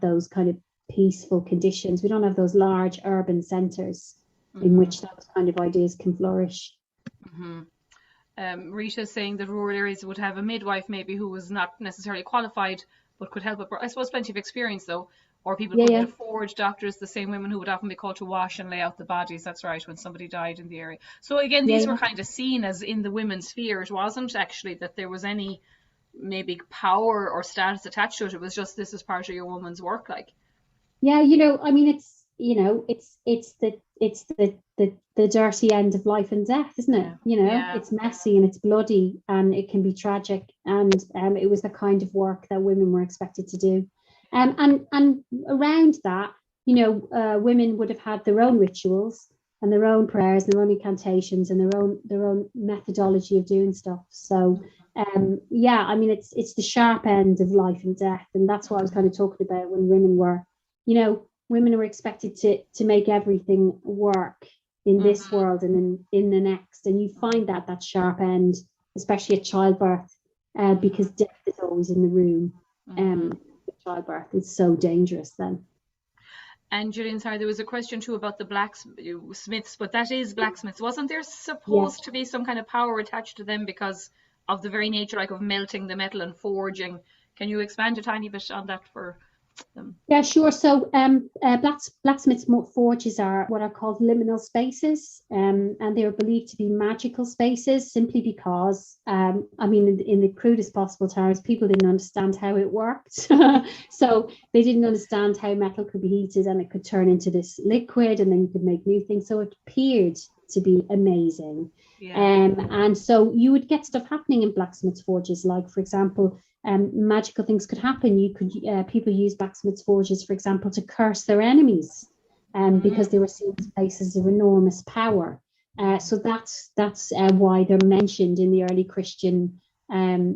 those kind of peaceful conditions. We don't have those large urban centers in which those kind of ideas can flourish. Rita's saying that rural areas would have a midwife maybe who was not necessarily qualified but could help. I suppose plenty of experience though. Or people couldn't afford doctors, the same women who would often be called to wash and lay out the bodies. That's right, when somebody died in the area. So again, these were kind of seen as in the women's sphere. It wasn't actually that there was any maybe power or status attached to it. It was just, this is part of your woman's work. It's the dirty end of life and death, isn't it? It's messy and it's bloody and it can be tragic. And it was the kind of work that women were expected to do. And around that, women would have had their own rituals and their own prayers, their own incantations, and their own methodology of doing stuff. So, it's the sharp end of life and death, and that's what I was kind of talking about when women were expected to make everything work in this world and in the next, and you find that sharp end, especially at childbirth, because death is always in the room. Childbirth is so dangerous then. And Gillian, sorry, there was a question too about the blacksmiths, but that is blacksmiths. Wasn't there supposed to be some kind of power attached to them because of the very nature of melting the metal and forging? Can you expand a tiny bit on that for them? Yeah, sure. So blacksmiths' forges are what are called liminal spaces, and they are believed to be magical spaces simply because, in the crudest possible terms, people didn't understand how it worked. So they didn't understand how metal could be heated and it could turn into this liquid and then you could make new things. So it appeared to be amazing. And so you would get stuff happening in blacksmiths' forges, like, for example, magical things could happen. People use blacksmiths' forges, for example, to curse their enemies, because they were seen as places of enormous power. So that's why they're mentioned in the early Christian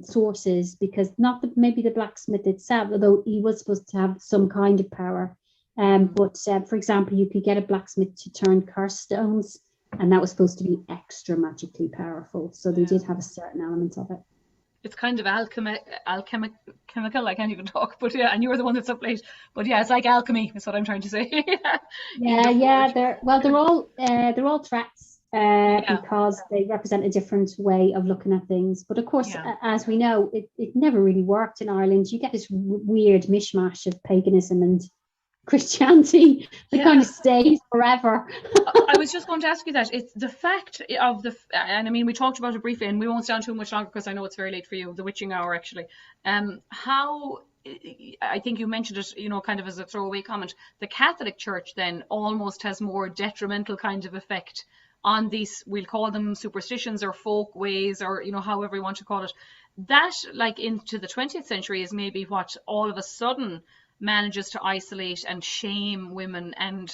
sources, because not that maybe the blacksmith itself, although he was supposed to have some kind of power, but for example, you could get a blacksmith to turn cursed stones, and that was supposed to be extra magically powerful. So they did have a certain element of it. It's kind of alchemical. I can't even talk, but and you were the one that's up late. But it's like alchemy. Is what I'm trying to say. They're all threats because they represent a different way of looking at things. But of course, as we know, it never really worked in Ireland. You get this weird mishmash of paganism and Christianity that kind of stays forever. I was just going to ask you that. It's the fact of we talked about it briefly, and we won't stand too much longer because I know it's very late for you, the witching hour actually. How, I think you mentioned it, kind of as a throwaway comment, the Catholic Church then almost has more detrimental kind of effect on these, we'll call them superstitions or folk ways, or, however you want to call it. That, into the 20th century is maybe what all of a sudden manages to isolate and shame women, and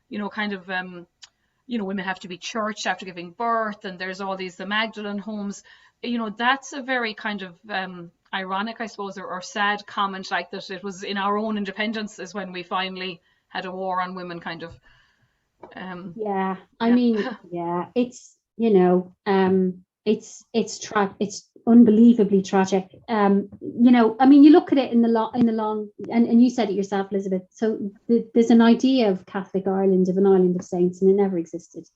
women have to be churched after giving birth, and there's all the Magdalene homes. That's a very kind of ironic, I suppose, or sad comment, like that it was in our own independence is when we finally had a war on women, kind of. Yeah, I Yeah. mean, yeah, it's it's unbelievably tragic. I mean, you look at it in the long, and you said it yourself, Elizabeth. So there's an idea of Catholic Ireland, of an island of saints, and it never existed.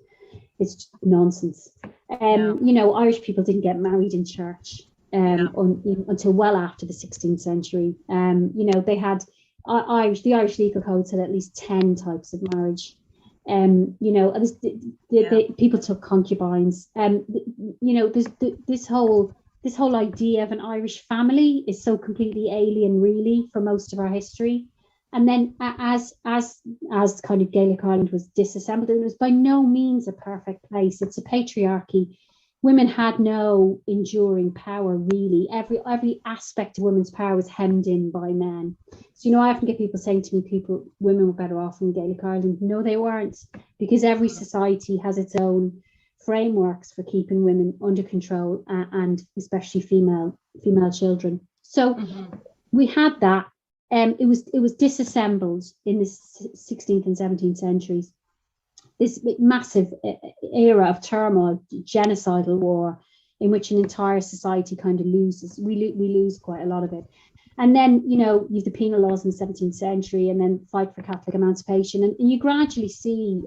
It's nonsense. Irish people didn't get married in church until well after the 16th century. They had the Irish legal code said at least 10 types of marriage. People took concubines. There's this whole idea of an Irish family is so completely alien, really, for most of our history. And then as kind of Gaelic Ireland was disassembled, it was by no means a perfect place. It's a patriarchy. Women had no enduring power, really. Every aspect of women's power was hemmed in by men. So, I often get people saying to me, women were better off in Gaelic Ireland. No, they weren't, because every society has its own frameworks for keeping women under control, and especially female children. So we had that. It was disassembled in the 16th and 17th centuries. This massive era of turmoil, genocidal war, in which an entire society kind of loses. We lose quite a lot of it. And then, you have the penal laws in the 17th century, and then fight for Catholic emancipation. And you gradually see,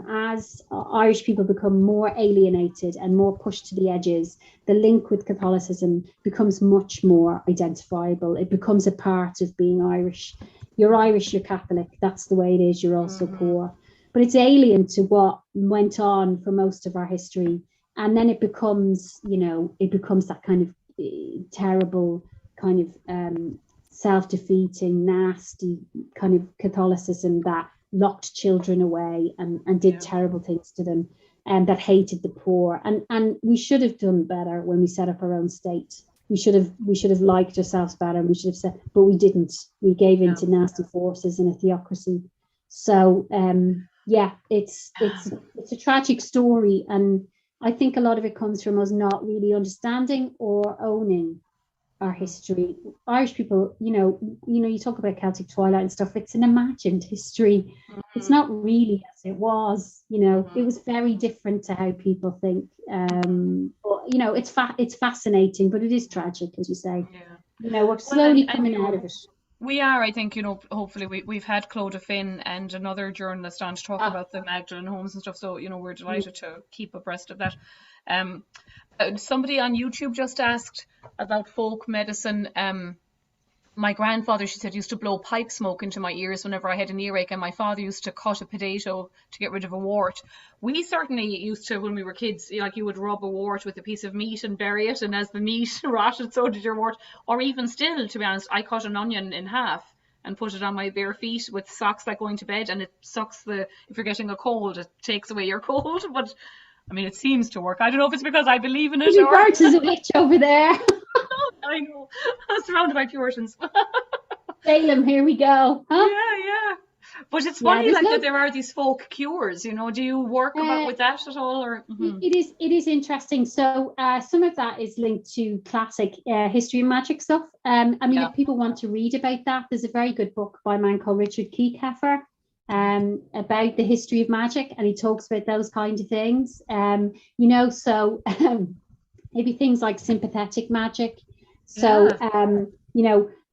as Irish people become more alienated and more pushed to the edges, the link with Catholicism becomes much more identifiable. It becomes a part of being Irish. You're Irish, you're Catholic. That's the way it is. You're also poor. But it's alien to what went on for most of our history. And then it becomes that kind of terrible, kind of self-defeating, nasty kind of Catholicism that locked children away and did terrible things to them, and that hated the poor. And we should have done better when we set up our own state. We should have liked ourselves better. We should have said, but we didn't. We gave in to nasty forces and a theocracy. So it's a tragic story, and I think a lot of it comes from us not really understanding or owning our history. Irish people, you talk about Celtic Twilight and stuff. It's an imagined history. It's not really as it was. It was very different to how people think. But it's fascinating, but it is tragic, as you say. We're slowly coming out of it. We are, I think, hopefully we've had Clodagh Finn and another journalist on to talk about the Magdalen homes and stuff. So, we're delighted to keep abreast of that. Somebody on YouTube just asked about folk medicine. My grandfather, she said, used to blow pipe smoke into my ears whenever I had an earache, and my father used to cut a potato to get rid of a wart. We certainly used to, when we were kids, like you would rub a wart with a piece of meat and bury it, and as the meat rotted, so did your wart. Or even still, to be honest, I cut an onion in half and put it on my bare feet with socks like going to bed, and it sucks if you're getting a cold, it takes away your cold. But I mean, it seems to work. I don't know if it's because I believe in it or... Bart is a witch over there. I know. I'm surrounded by Puritans. Salem, here we go. Huh? Yeah. But it's funny, that there are these folk cures. Do you work with that at all? Or It is interesting. So some of that is linked to classic history and magic stuff. If people want to read about that, there's a very good book by a man called Richard Keekeffer about the history of magic, and he talks about those kind of things. Maybe things like sympathetic magic. So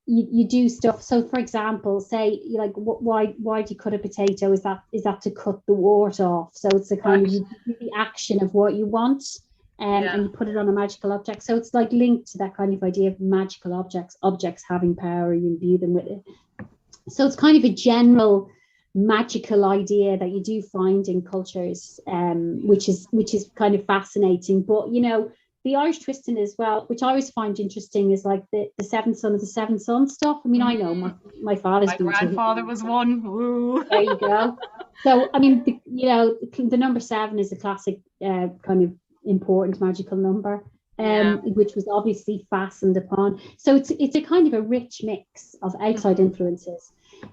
you do stuff. So for example, say why do you cut a potato? Is that to cut the wart off? So it's a kind of the action of what you want, and you put it on a magical object. So it's like linked to that kind of idea of magical objects having power. You imbue them with it. So it's kind of a general magical idea that you do find in cultures, which is kind of fascinating. But the Irish twist in it as well, which I always find interesting, is like the seventh son of the seventh son stuff. I mean, I know my father's my grandfather was one. Woo. There you go. So I mean, the number 7 is a classic kind of important magical number, which was obviously fastened upon. So it's a kind of a rich mix of outside influences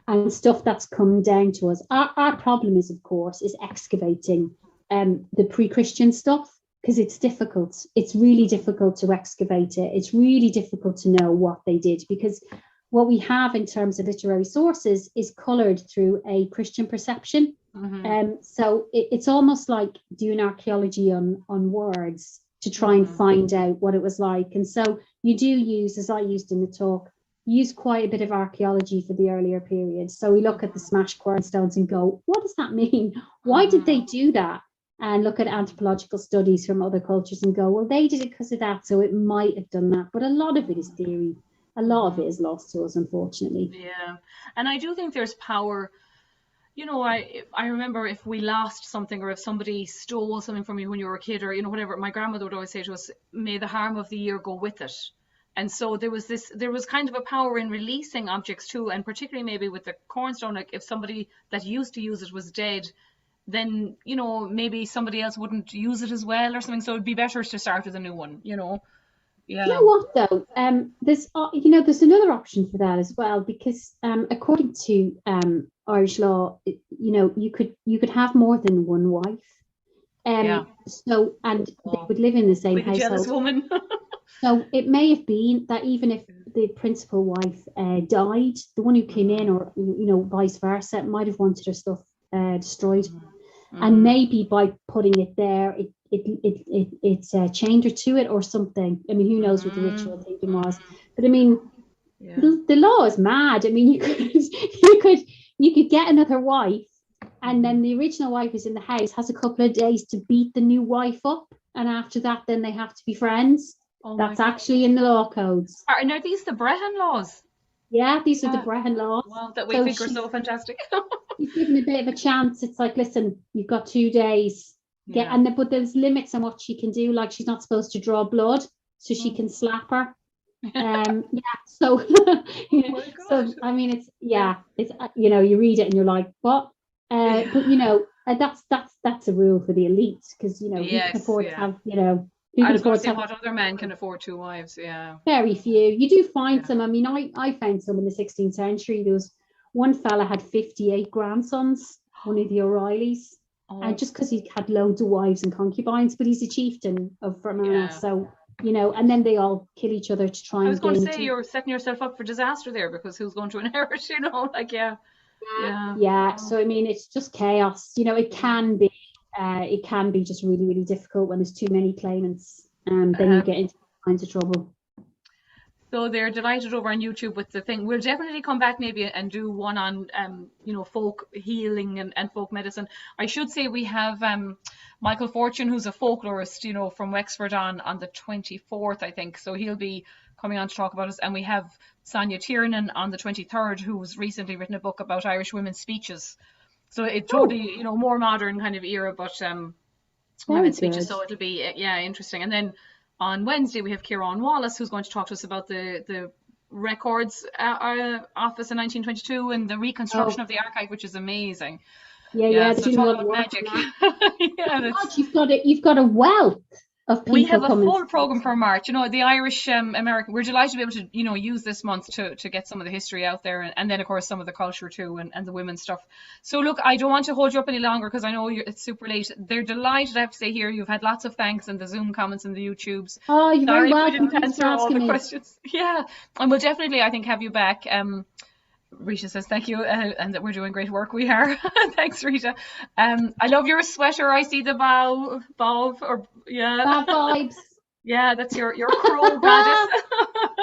and stuff that's come down to us. Our problem is, of course, excavating the pre-Christian stuff. because it's difficult. It's really difficult to excavate it. It's really difficult to know what they did, because what we have in terms of literary sources is coloured through a Christian perception. So it's almost like doing archaeology on words to try and find out what it was like. And so you do use, as I used in the talk, use quite a bit of archaeology for the earlier period. So we look at the smashed quernstones and go, what does that mean? Why did they do that? And look at anthropological studies from other cultures and go, well, they did it because of that, so it might have done that. But a lot of it is theory. A lot of it is lost to us, unfortunately. Yeah, and I do think there's power. You know, I remember if we lost something, or if somebody stole something from you when you were a kid, or, you know, whatever, my grandmother would always say to us, may the harm of the year go with it. And so there was kind of a power in releasing objects too, and particularly maybe with the cornstone, like if somebody that used to use it was dead, then, you know, maybe somebody else wouldn't use it as well or something. So it'd be better to start with a new one, you know. Yeah. You know what though? There's there's another option for that as well, because according to Irish law, you know, you could have more than one wife. So, and they would live in the same household. Jealous woman. So it may have been that even if the principal wife died, the one who came in, or, you know, vice versa, might have wanted her stuff destroyed. And maybe by putting it there, it chained her to it or something. I mean, who knows what the ritual thinking was? But I mean, the law is mad. I mean, you could get another wife, and then the original wife is in the house, has a couple of days to beat the new wife up, and after that, then they have to be friends. That's actually in the law codes. And are these the Brehon laws? Yeah, these are the Brehon laws. Wow, that we think are so fantastic. You've given a bit of a chance. It's like, listen, you've got 2 days. But there's limits on what she can do. Like, she's not supposed to draw blood, so she can slap her. So so I mean, it's you know, you read it and you're like, what? But you know, that's a rule for the elite, because, you know, you can afford to have, you know. I was going to say, what other men can afford 2 wives? Yeah. Very few. You do find some. I mean, I found some in the 16th century. There was one fella had 58 grandsons, one of the O'Reillys, and just because he had loads of wives and concubines, but he's a chieftain of Fermanagh, so, you know, and then they all kill each other to try and. I was going to say, you're setting yourself up for disaster there, because who's going to inherit? You know, like So I mean, it's just chaos. You know, it can be. It can be just really, really difficult when there's too many claimants, and then you get into all kinds of trouble. So they're delighted over on YouTube with the thing. We'll definitely come back maybe and do one on, you know, folk healing and folk medicine. I should say we have Michael Fortune, who's a folklorist, you know, from Wexford on the 24th, I think. So he'll be coming on to talk about us. And we have Sonia Tiernan on the 23rd, who's recently written a book about Irish women's speeches. So it totally, you know, more modern kind of era, but women's speeches. So it'll be, interesting. And then on Wednesday, we have Kieran Wallace, who's going to talk to us about the records office in 1922 and the reconstruction of the archive, which is amazing. So talk about magic. You've got a wealth of people. We have a coming. full program for March. You know, the Irish American. We're delighted to be able to, you know, use this month to get some of the history out there, and then of course some of the culture too, and the women's stuff. So look, I don't want to hold you up any longer, because I know it's super late. They're delighted, I have to say. Here you've had lots of thanks in the Zoom comments and the YouTubes. Oh, you're very welcome. We didn't answer all the questions. Yeah, and we'll definitely, I think, have you back. Rita says thank you, and that we're doing great work. We are. Thanks, Rita. I love your sweater. I see the bob or bad vibes. Yeah, that's your crow goddess.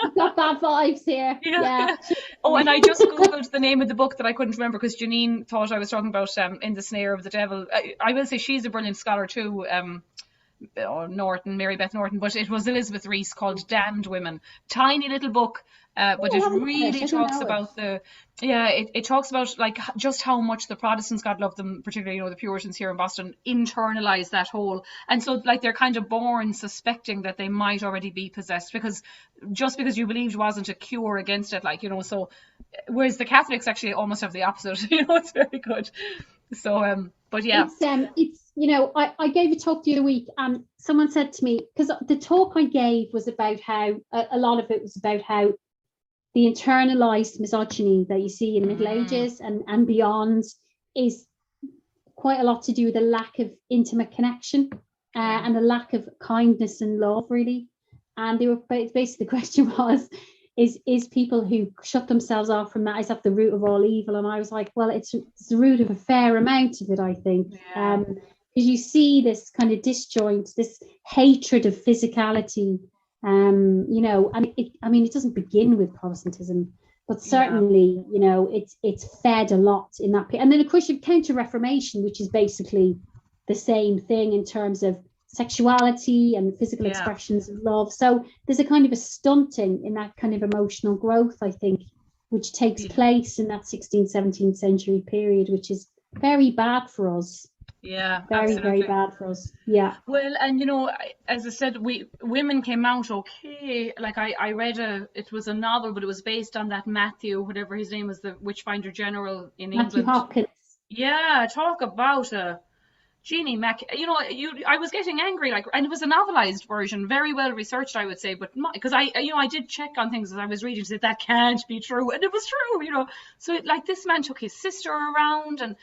You've got bad vibes here. Yeah. Oh, and I just googled the name of the book that I couldn't remember, because Janine thought I was talking about In the Snare of the Devil. I will say she's a brilliant scholar too. Mary Beth Norton, but it was Elizabeth Rees, called Damned Women. Tiny little book, but it really talks about it talks about like just how much the Protestants, God love them, particularly, you know, the Puritans here in Boston, internalized that whole, and so like they're kind of born suspecting that they might already be possessed, because just because you believed wasn't a cure against it, like, you know. So whereas the Catholics actually almost have the opposite. You know, it's very good. So but yeah, it's you know, I gave a talk the other week, and someone said to me, because the talk I gave was about how a lot of it was about how the internalized misogyny that you see in the Middle Ages and beyond is quite a lot to do with a lack of intimate connection. and a lack of kindness and love, really. And they were basically, the question was, is people who shut themselves off from that, is that the root of all evil? And I was like, well, it's the root of a fair amount of it, I think. Because you see this kind of disjoint, this hatred of physicality, you know, and it doesn't begin with Protestantism, but certainly, you know, it's fed a lot in that. And then, of course, you've Counter-Reformation, which is basically the same thing in terms of sexuality and physical expressions of love. So there's a kind of a stunting in that kind of emotional growth, I think, which takes place in that 16th, 17th century period, which is very bad for us. Yeah, very, absolutely. very bad for us. Yeah. Well, and you know, as I said, women came out okay. Like I read it was a novel, but it was based on that Matthew, whatever his name was, the Witchfinder General in Matthew England. Hopkins. Yeah, talk about a Jeannie Mac. You know, I was getting angry, like, and it was a novelized version, very well researched, I would say, but because I did check on things as I was reading, said that can't be true, and it was true, you know. So like this man took his sister around, and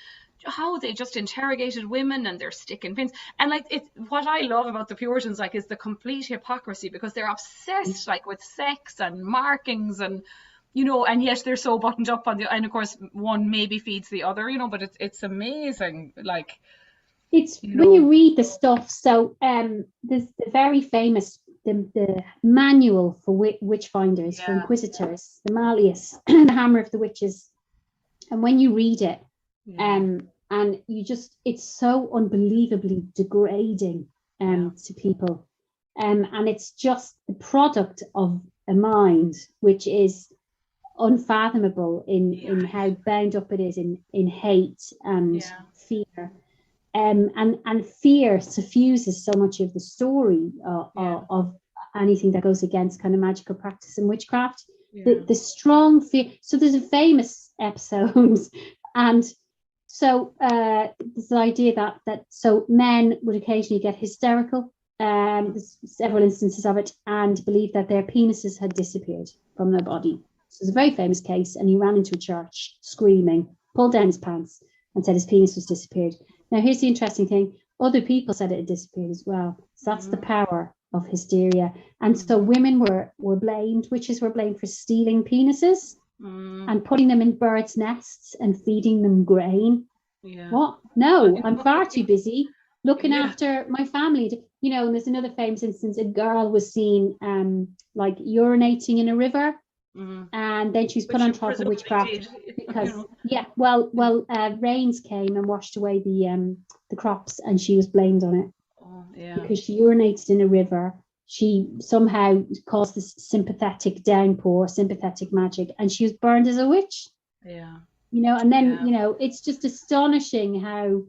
how they just interrogated women and their stick and pins, and like what I love about the Puritans, like, is the complete hypocrisy, because they're obsessed like with sex and markings, and you know, and yet they're so buttoned up on and of course one maybe feeds the other, you know, but it's amazing, like. It's when you read the stuff. So there's the very famous the manual for witchfinders, for inquisitors, the Malleus, the Hammer of the Witches. And when you read it, and you just, it's so unbelievably degrading to people. And it's just the product of a mind which is unfathomable in how bound up it is in hate and fear. And fear suffuses so much of the story of anything that goes against kind of magical practice and witchcraft. The strong fear. So there's a famous episode, and so there's the idea that so men would occasionally get hysterical. There's several instances of it, and believe that their penises had disappeared from their body. So it's a very famous case, and he ran into a church screaming, pulled down his pants, and said his penis was disappeared. Now, here's the interesting thing. Other people said it had disappeared as well. So that's the power of hysteria. And so women were blamed, witches were blamed for stealing penises and putting them in birds' nests and feeding them grain. What? No, I'm far too busy looking after my family. You know, and there's another famous instance. A girl was seen like urinating in a river. And then she was put on trial for witchcraft because rains came and washed away the crops, and she was blamed on it because she urinated in a river. She somehow caused this sympathetic downpour, sympathetic magic, and she was burned as a witch. You know, and then you know, it's just astonishing how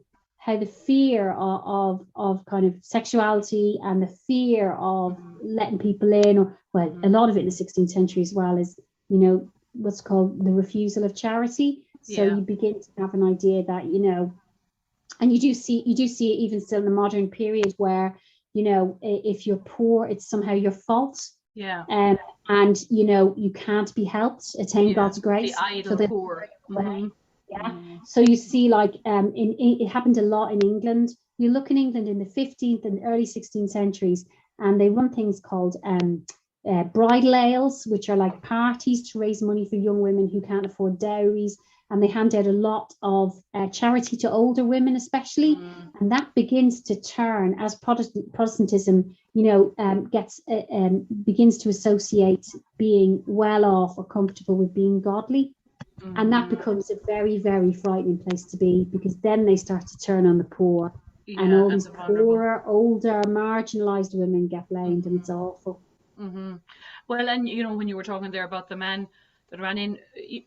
the fear of kind of sexuality and the fear of letting people in, or a lot of it in the 16th century as well, is, you know, what's called the refusal of charity. So you begin to have an idea that, you know, and you do see it even still in the modern period, where, you know, if you're poor, it's somehow your fault. And you know, you can't be helped attain God's grace. The idle poor. So you see, like, it happened a lot in England. You look in England in the 15th and early 16th centuries, and they run things called bridal ales, which are like parties to raise money for young women who can't afford dowries. And they hand out a lot of charity to older women, especially. And that begins to turn as Protestantism, you know, begins to associate being well off or comfortable with being godly. And that becomes a very, very frightening place to be, because then they start to turn on the poor, and all these poorer, older, marginalized women get blamed, and it's awful. Well, and you know, when you were talking there about the man that ran in,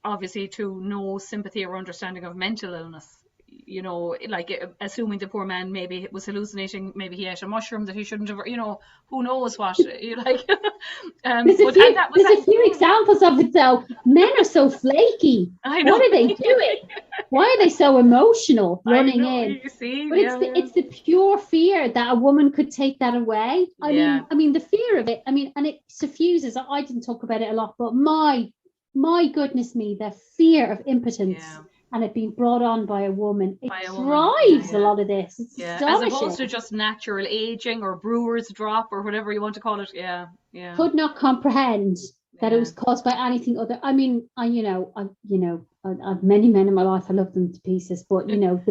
obviously to no sympathy or understanding of mental illness, you know, like assuming the poor man maybe was hallucinating, maybe he ate a mushroom that he shouldn't have, you know, who knows what, you like. There's a few examples of it though. Men are so flaky. I know. What are they doing? Why are they so emotional running in? You see, but it's the pure fear that a woman could take that away. I mean the fear of it. I mean, and it suffuses. I didn't talk about it a lot, but my goodness me, the fear of impotence and it being brought on by a woman, it By a woman, drives a lot of this. It's as astonishing. opposed to just natural aging or brewer's drop or whatever you want to call it. Could not comprehend that it was caused by anything other. I mean, I've many men in my life. I love them to pieces, but the male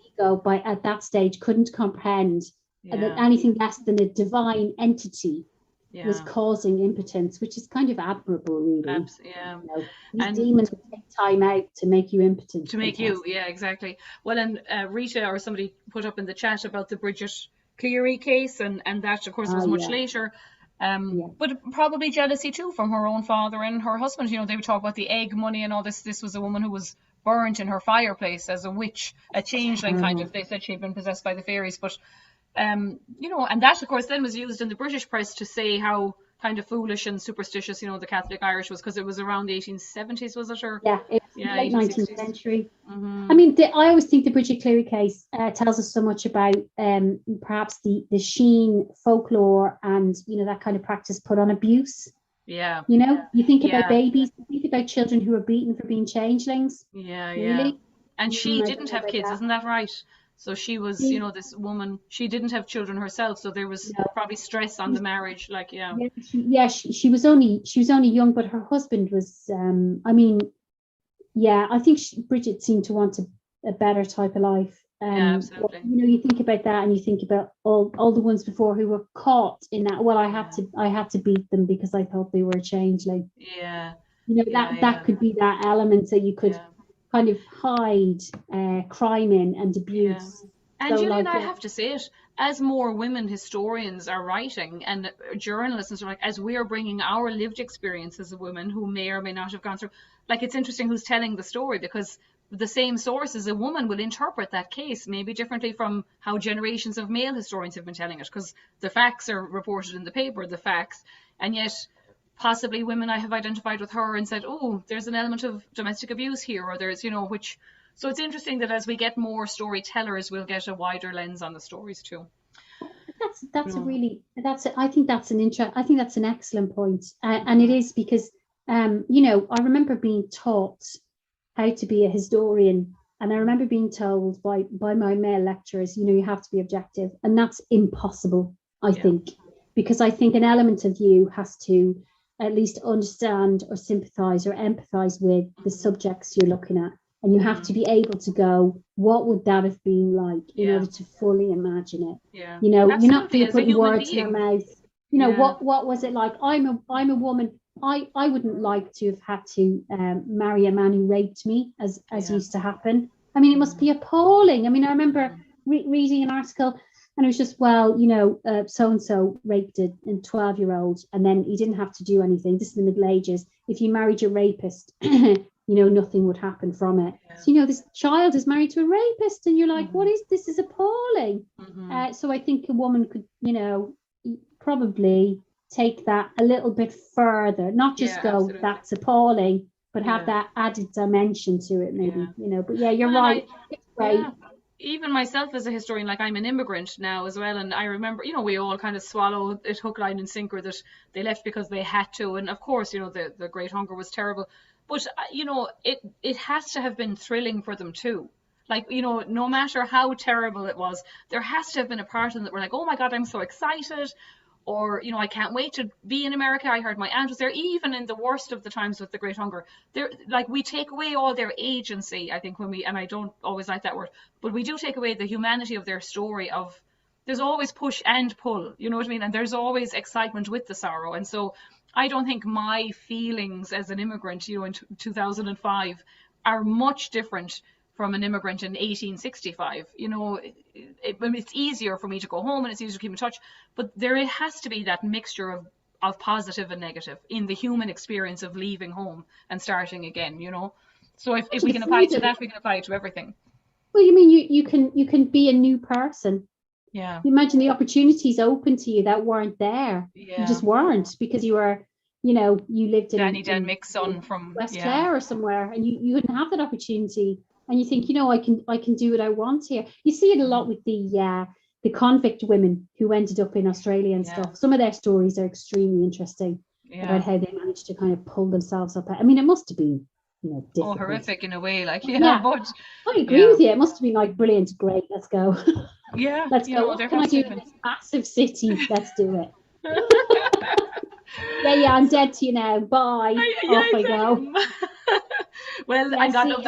ego at that stage couldn't comprehend that anything less than a divine entity was causing impotence, which is kind of admirable, really. These demons would take time out to make you impotent. To make you, exactly. Well, and Rita or somebody put up in the chat about the Bridget Cleary case, and that, of course, was much later. But probably jealousy too from her own father and her husband. They would talk about the egg money and all this. This was a woman who was burnt in her fireplace as a witch, a changeling kind of. They said she'd been possessed by the fairies, but and that, of course, then was used in the British press to say how kind of foolish and superstitious, the Catholic Irish was, because it was around the 1870s, was it? Or it was late 19th century. Mm-hmm. I mean, I always think the Bridget Cleary case tells us so much about perhaps the Sheen folklore and that kind of practice put on abuse. You think about babies, you think about children who are beaten for being changelings. Really? And she didn't have kids, isn't that right? So she was, this woman, she didn't have children herself, so there was probably stress on the marriage, she was only young, but her husband was, I think Bridget seemed to want a better type of life. Absolutely. You think about that, and you think about all the ones before who were caught in that. Well, I had to beat them because I thought they were a changeling. That could be that element that you could kind of hide crime in and abuse. And so, Gillian, I have to say it, as more women historians are writing and journalists and stuff, as we're bringing our lived experience as a woman who may or may not have gone through, it's interesting who's telling the story, because the same source as a woman will interpret that case maybe differently from how generations of male historians have been telling it, because the facts are reported in the paper, and yet possibly women I have identified with her and said, oh, there's an element of domestic abuse here, or there's, which, so it's interesting that as we get more storytellers, we'll get a wider lens on the stories too. I think that's an excellent point. And it is because, I remember being taught how to be a historian, and I remember being told by my male lecturers, you have to be objective, and that's impossible, I think, because I think an element of you has to at least understand or sympathize or empathize with the subjects you're looking at, and you have to be able to go, what would that have been like, in order to fully imagine it. You're not putting words in your mouth. What was it like? I'm a woman. I wouldn't like to have had to marry a man who raped me, as used to happen. I mean, it must be appalling. I mean, I remember reading an article, and it was just, so-and-so raped a 12-year-old, and then he didn't have to do anything. This is the Middle Ages. If you married your rapist, nothing would happen from it. So, this child is married to a rapist, and you're like, what is this? Is appalling. So I think a woman could, probably take that a little bit further, not just go, absolutely, that's appalling, but have that added dimension to it, maybe, But you're right. It's great. Even myself as a historian, I'm an immigrant now as well, and I remember, we all kind of swallow it hook, line and sinker that they left because they had to, and of course, the Great Hunger was terrible, but it has to have been thrilling for them too. No matter how terrible it was, there has to have been a part of them that were like, oh my God, I'm so excited, or I can't wait to be in America. I heard my aunt was there. Even in the worst of the times with the Great Hunger, we take away all their agency, I think, and I don't always like that word, but we do take away the humanity of their story. Of there's always push and pull, you know what I mean, and there's always excitement with the sorrow. And so I don't think my feelings as an immigrant, in 2005 are much different from an immigrant in 1865. It's easier for me to go home, and it's easier to keep in touch, but there has to be that mixture of positive and negative in the human experience of leaving home and starting again, So if we can apply it to that, we can apply it to everything. Well, you mean you can be a new person. Yeah. You imagine the opportunities open to you that weren't there. Yeah. You just weren't, because you were, you lived in Danny Dan Mixon from West Clare or somewhere, and you wouldn't have that opportunity. And you think, I can do what I want here. You see it a lot with the convict women who ended up in Australia and stuff. Some of their stories are extremely interesting about how they managed to kind of pull themselves up. I mean, it must have been difficult. Horrific in a way, like, but I agree with you. It must have been like, brilliant, great, let's go. Let's go. What can I do in this massive city? Let's do it. I'm dead to you now. Bye. Off I go. Well,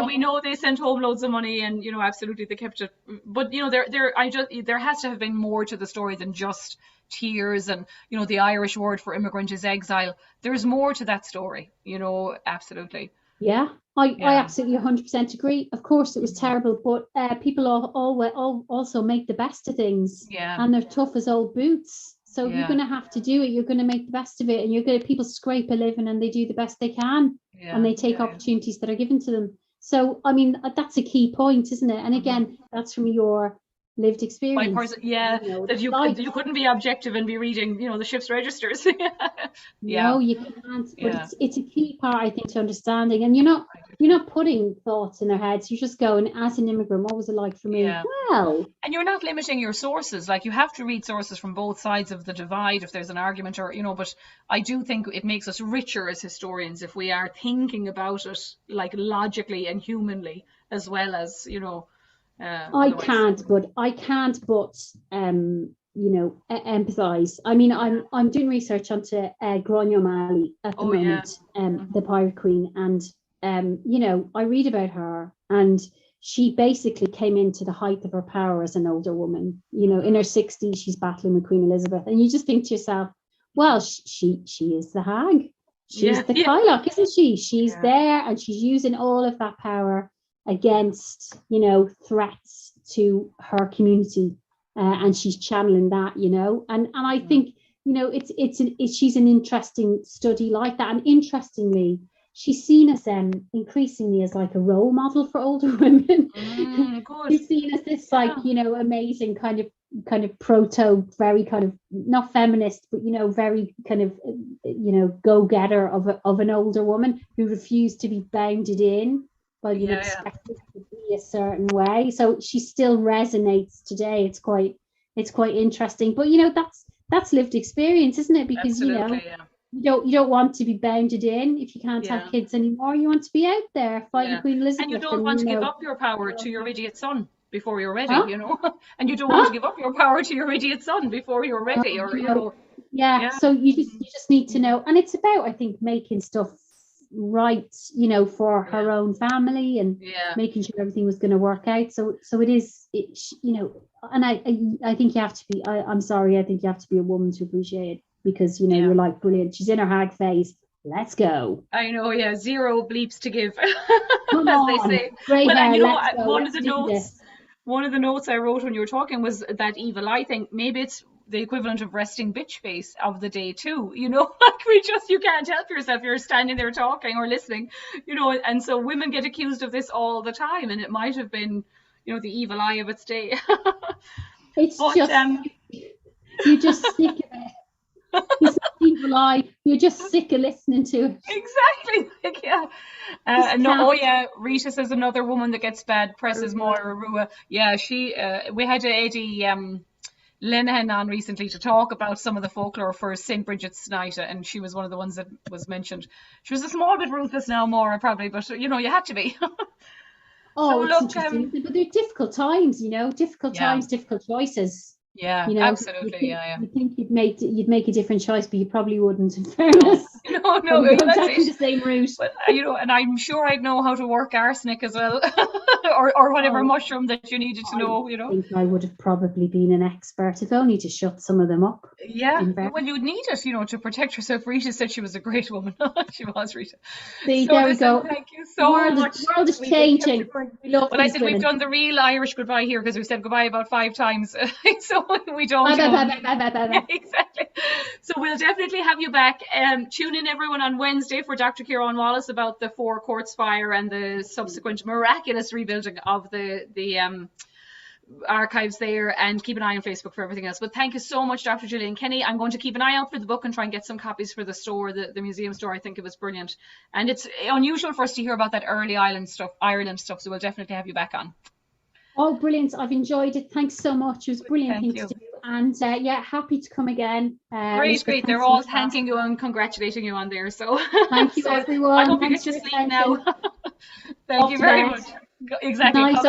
we know they sent home loads of money, and absolutely they kept it. But there has to have been more to the story than just tears, and the Irish word for immigrant is exile. There's more to that story, absolutely. Yeah, I absolutely 100% agree. Of course, it was terrible, but people also make the best of things, and they're tough as old boots. So you're going to have to do it. You're going to make the best of it, and people scrape a living, and they do the best they can, and they take opportunities that are given to them. So I mean, that's a key point, isn't it? And again, that's from your lived experience. That you couldn't be objective and be reading, the ship's registers. No, you can't. But it's a key part, I think, to understanding. And you're not putting thoughts in their heads. You're just going, as an immigrant, what was it like for me? Well, and you're not limiting your sources. Like, you have to read sources from both sides of the divide if there's an argument, or but I do think it makes us richer as historians if we are thinking about it like logically and humanly, as well as I can't but empathize. I mean, I'm doing research onto Gráinne O'Malley at the moment, the Pirate Queen, and I read about her, and she basically came into the height of her power as an older woman. In her 60s, she's battling with Queen Elizabeth, and you just think to yourself, well, she is the hag, she's the Kyloch, isn't she? She's there, and she's using all of that power against threats to her community, and she's channeling that, and I think she's an interesting study like that. And interestingly, she's seen as increasingly as like a role model for older women. She's seen as this amazing kind of proto, very kind of not feminist, but very kind of go-getter of an older woman who refused to be bounded in by being expected to be a certain way. So she still resonates today. It's quite interesting. But that's lived experience, isn't it? Because you don't want to be bounded in if you can't have kids anymore. You want to be out there fighting Queen Elizabeth. And you don't want to give up your power to your idiot son before you're ready, and you don't want to give up your power to your idiot son before you're ready, So you just need to know. And it's about, I think, making stuff right, for her own family, and making sure everything was going to work out. So it is, and I think you have to be, I'm sorry, I think you have to be a woman to appreciate it, because you're like, brilliant, she's in her hag phase, let's go. I know, zero bleeps to give. Come as on, they say. Great hair, let's go. One of the notes I wrote when you were talking was that evil eye thing. Maybe it's the equivalent of resting bitch face of the day too, like you can't help yourself, you're standing there talking or listening, and so women get accused of this all the time, and it might have been, the evil eye of its day. You're just sick of it. It's not evil eye, you're just sick of listening to it. Exactly. Rita says another woman that gets bad press is Moira Rua. She we had Eddie Lenahan on recently to talk about some of the folklore for St. Bridget's Night, and she was one of the ones that was mentioned. She was a small bit ruthless now, Maura, probably, but you had to be. It's interesting. But they're difficult times, difficult times, difficult choices. Absolutely. You think you'd make a different choice, but you probably wouldn't, in fairness. No, exactly the same route. But, and I'm sure I'd know how to work arsenic as well, or whatever mushroom that you needed to know. I think I would have probably been an expert, if only to shut some of them up. Well, you'd need it, to protect yourself. Rita said she was a great woman. She was, Rita. See, there we go. Thank you so much. The world is changing. But I said we've done the real Irish goodbye here, because we said goodbye about 5 times. So we don't. Exactly. So we'll definitely have you back. Tune in, everyone, on Wednesday for Dr. Ciarán Wallace about the Four Courts fire and the subsequent miraculous rebuilding of the archives there, and keep an eye on Facebook for everything else. But thank you so much, Dr. Gillian Kenny. I'm going to keep an eye out for the book and try and get some copies for the store, the museum store. I think it was brilliant, and it's unusual for us to hear about that early Ireland stuff, so we'll definitely have you back on. Oh, brilliant. I've enjoyed it. Thanks so much. It was a brilliant thing to do. And happy to come again. Great. They're all thanking you and congratulating you on there. So thank you, everyone. I hope you get to sleep now. Thank you very much. Exactly. Nice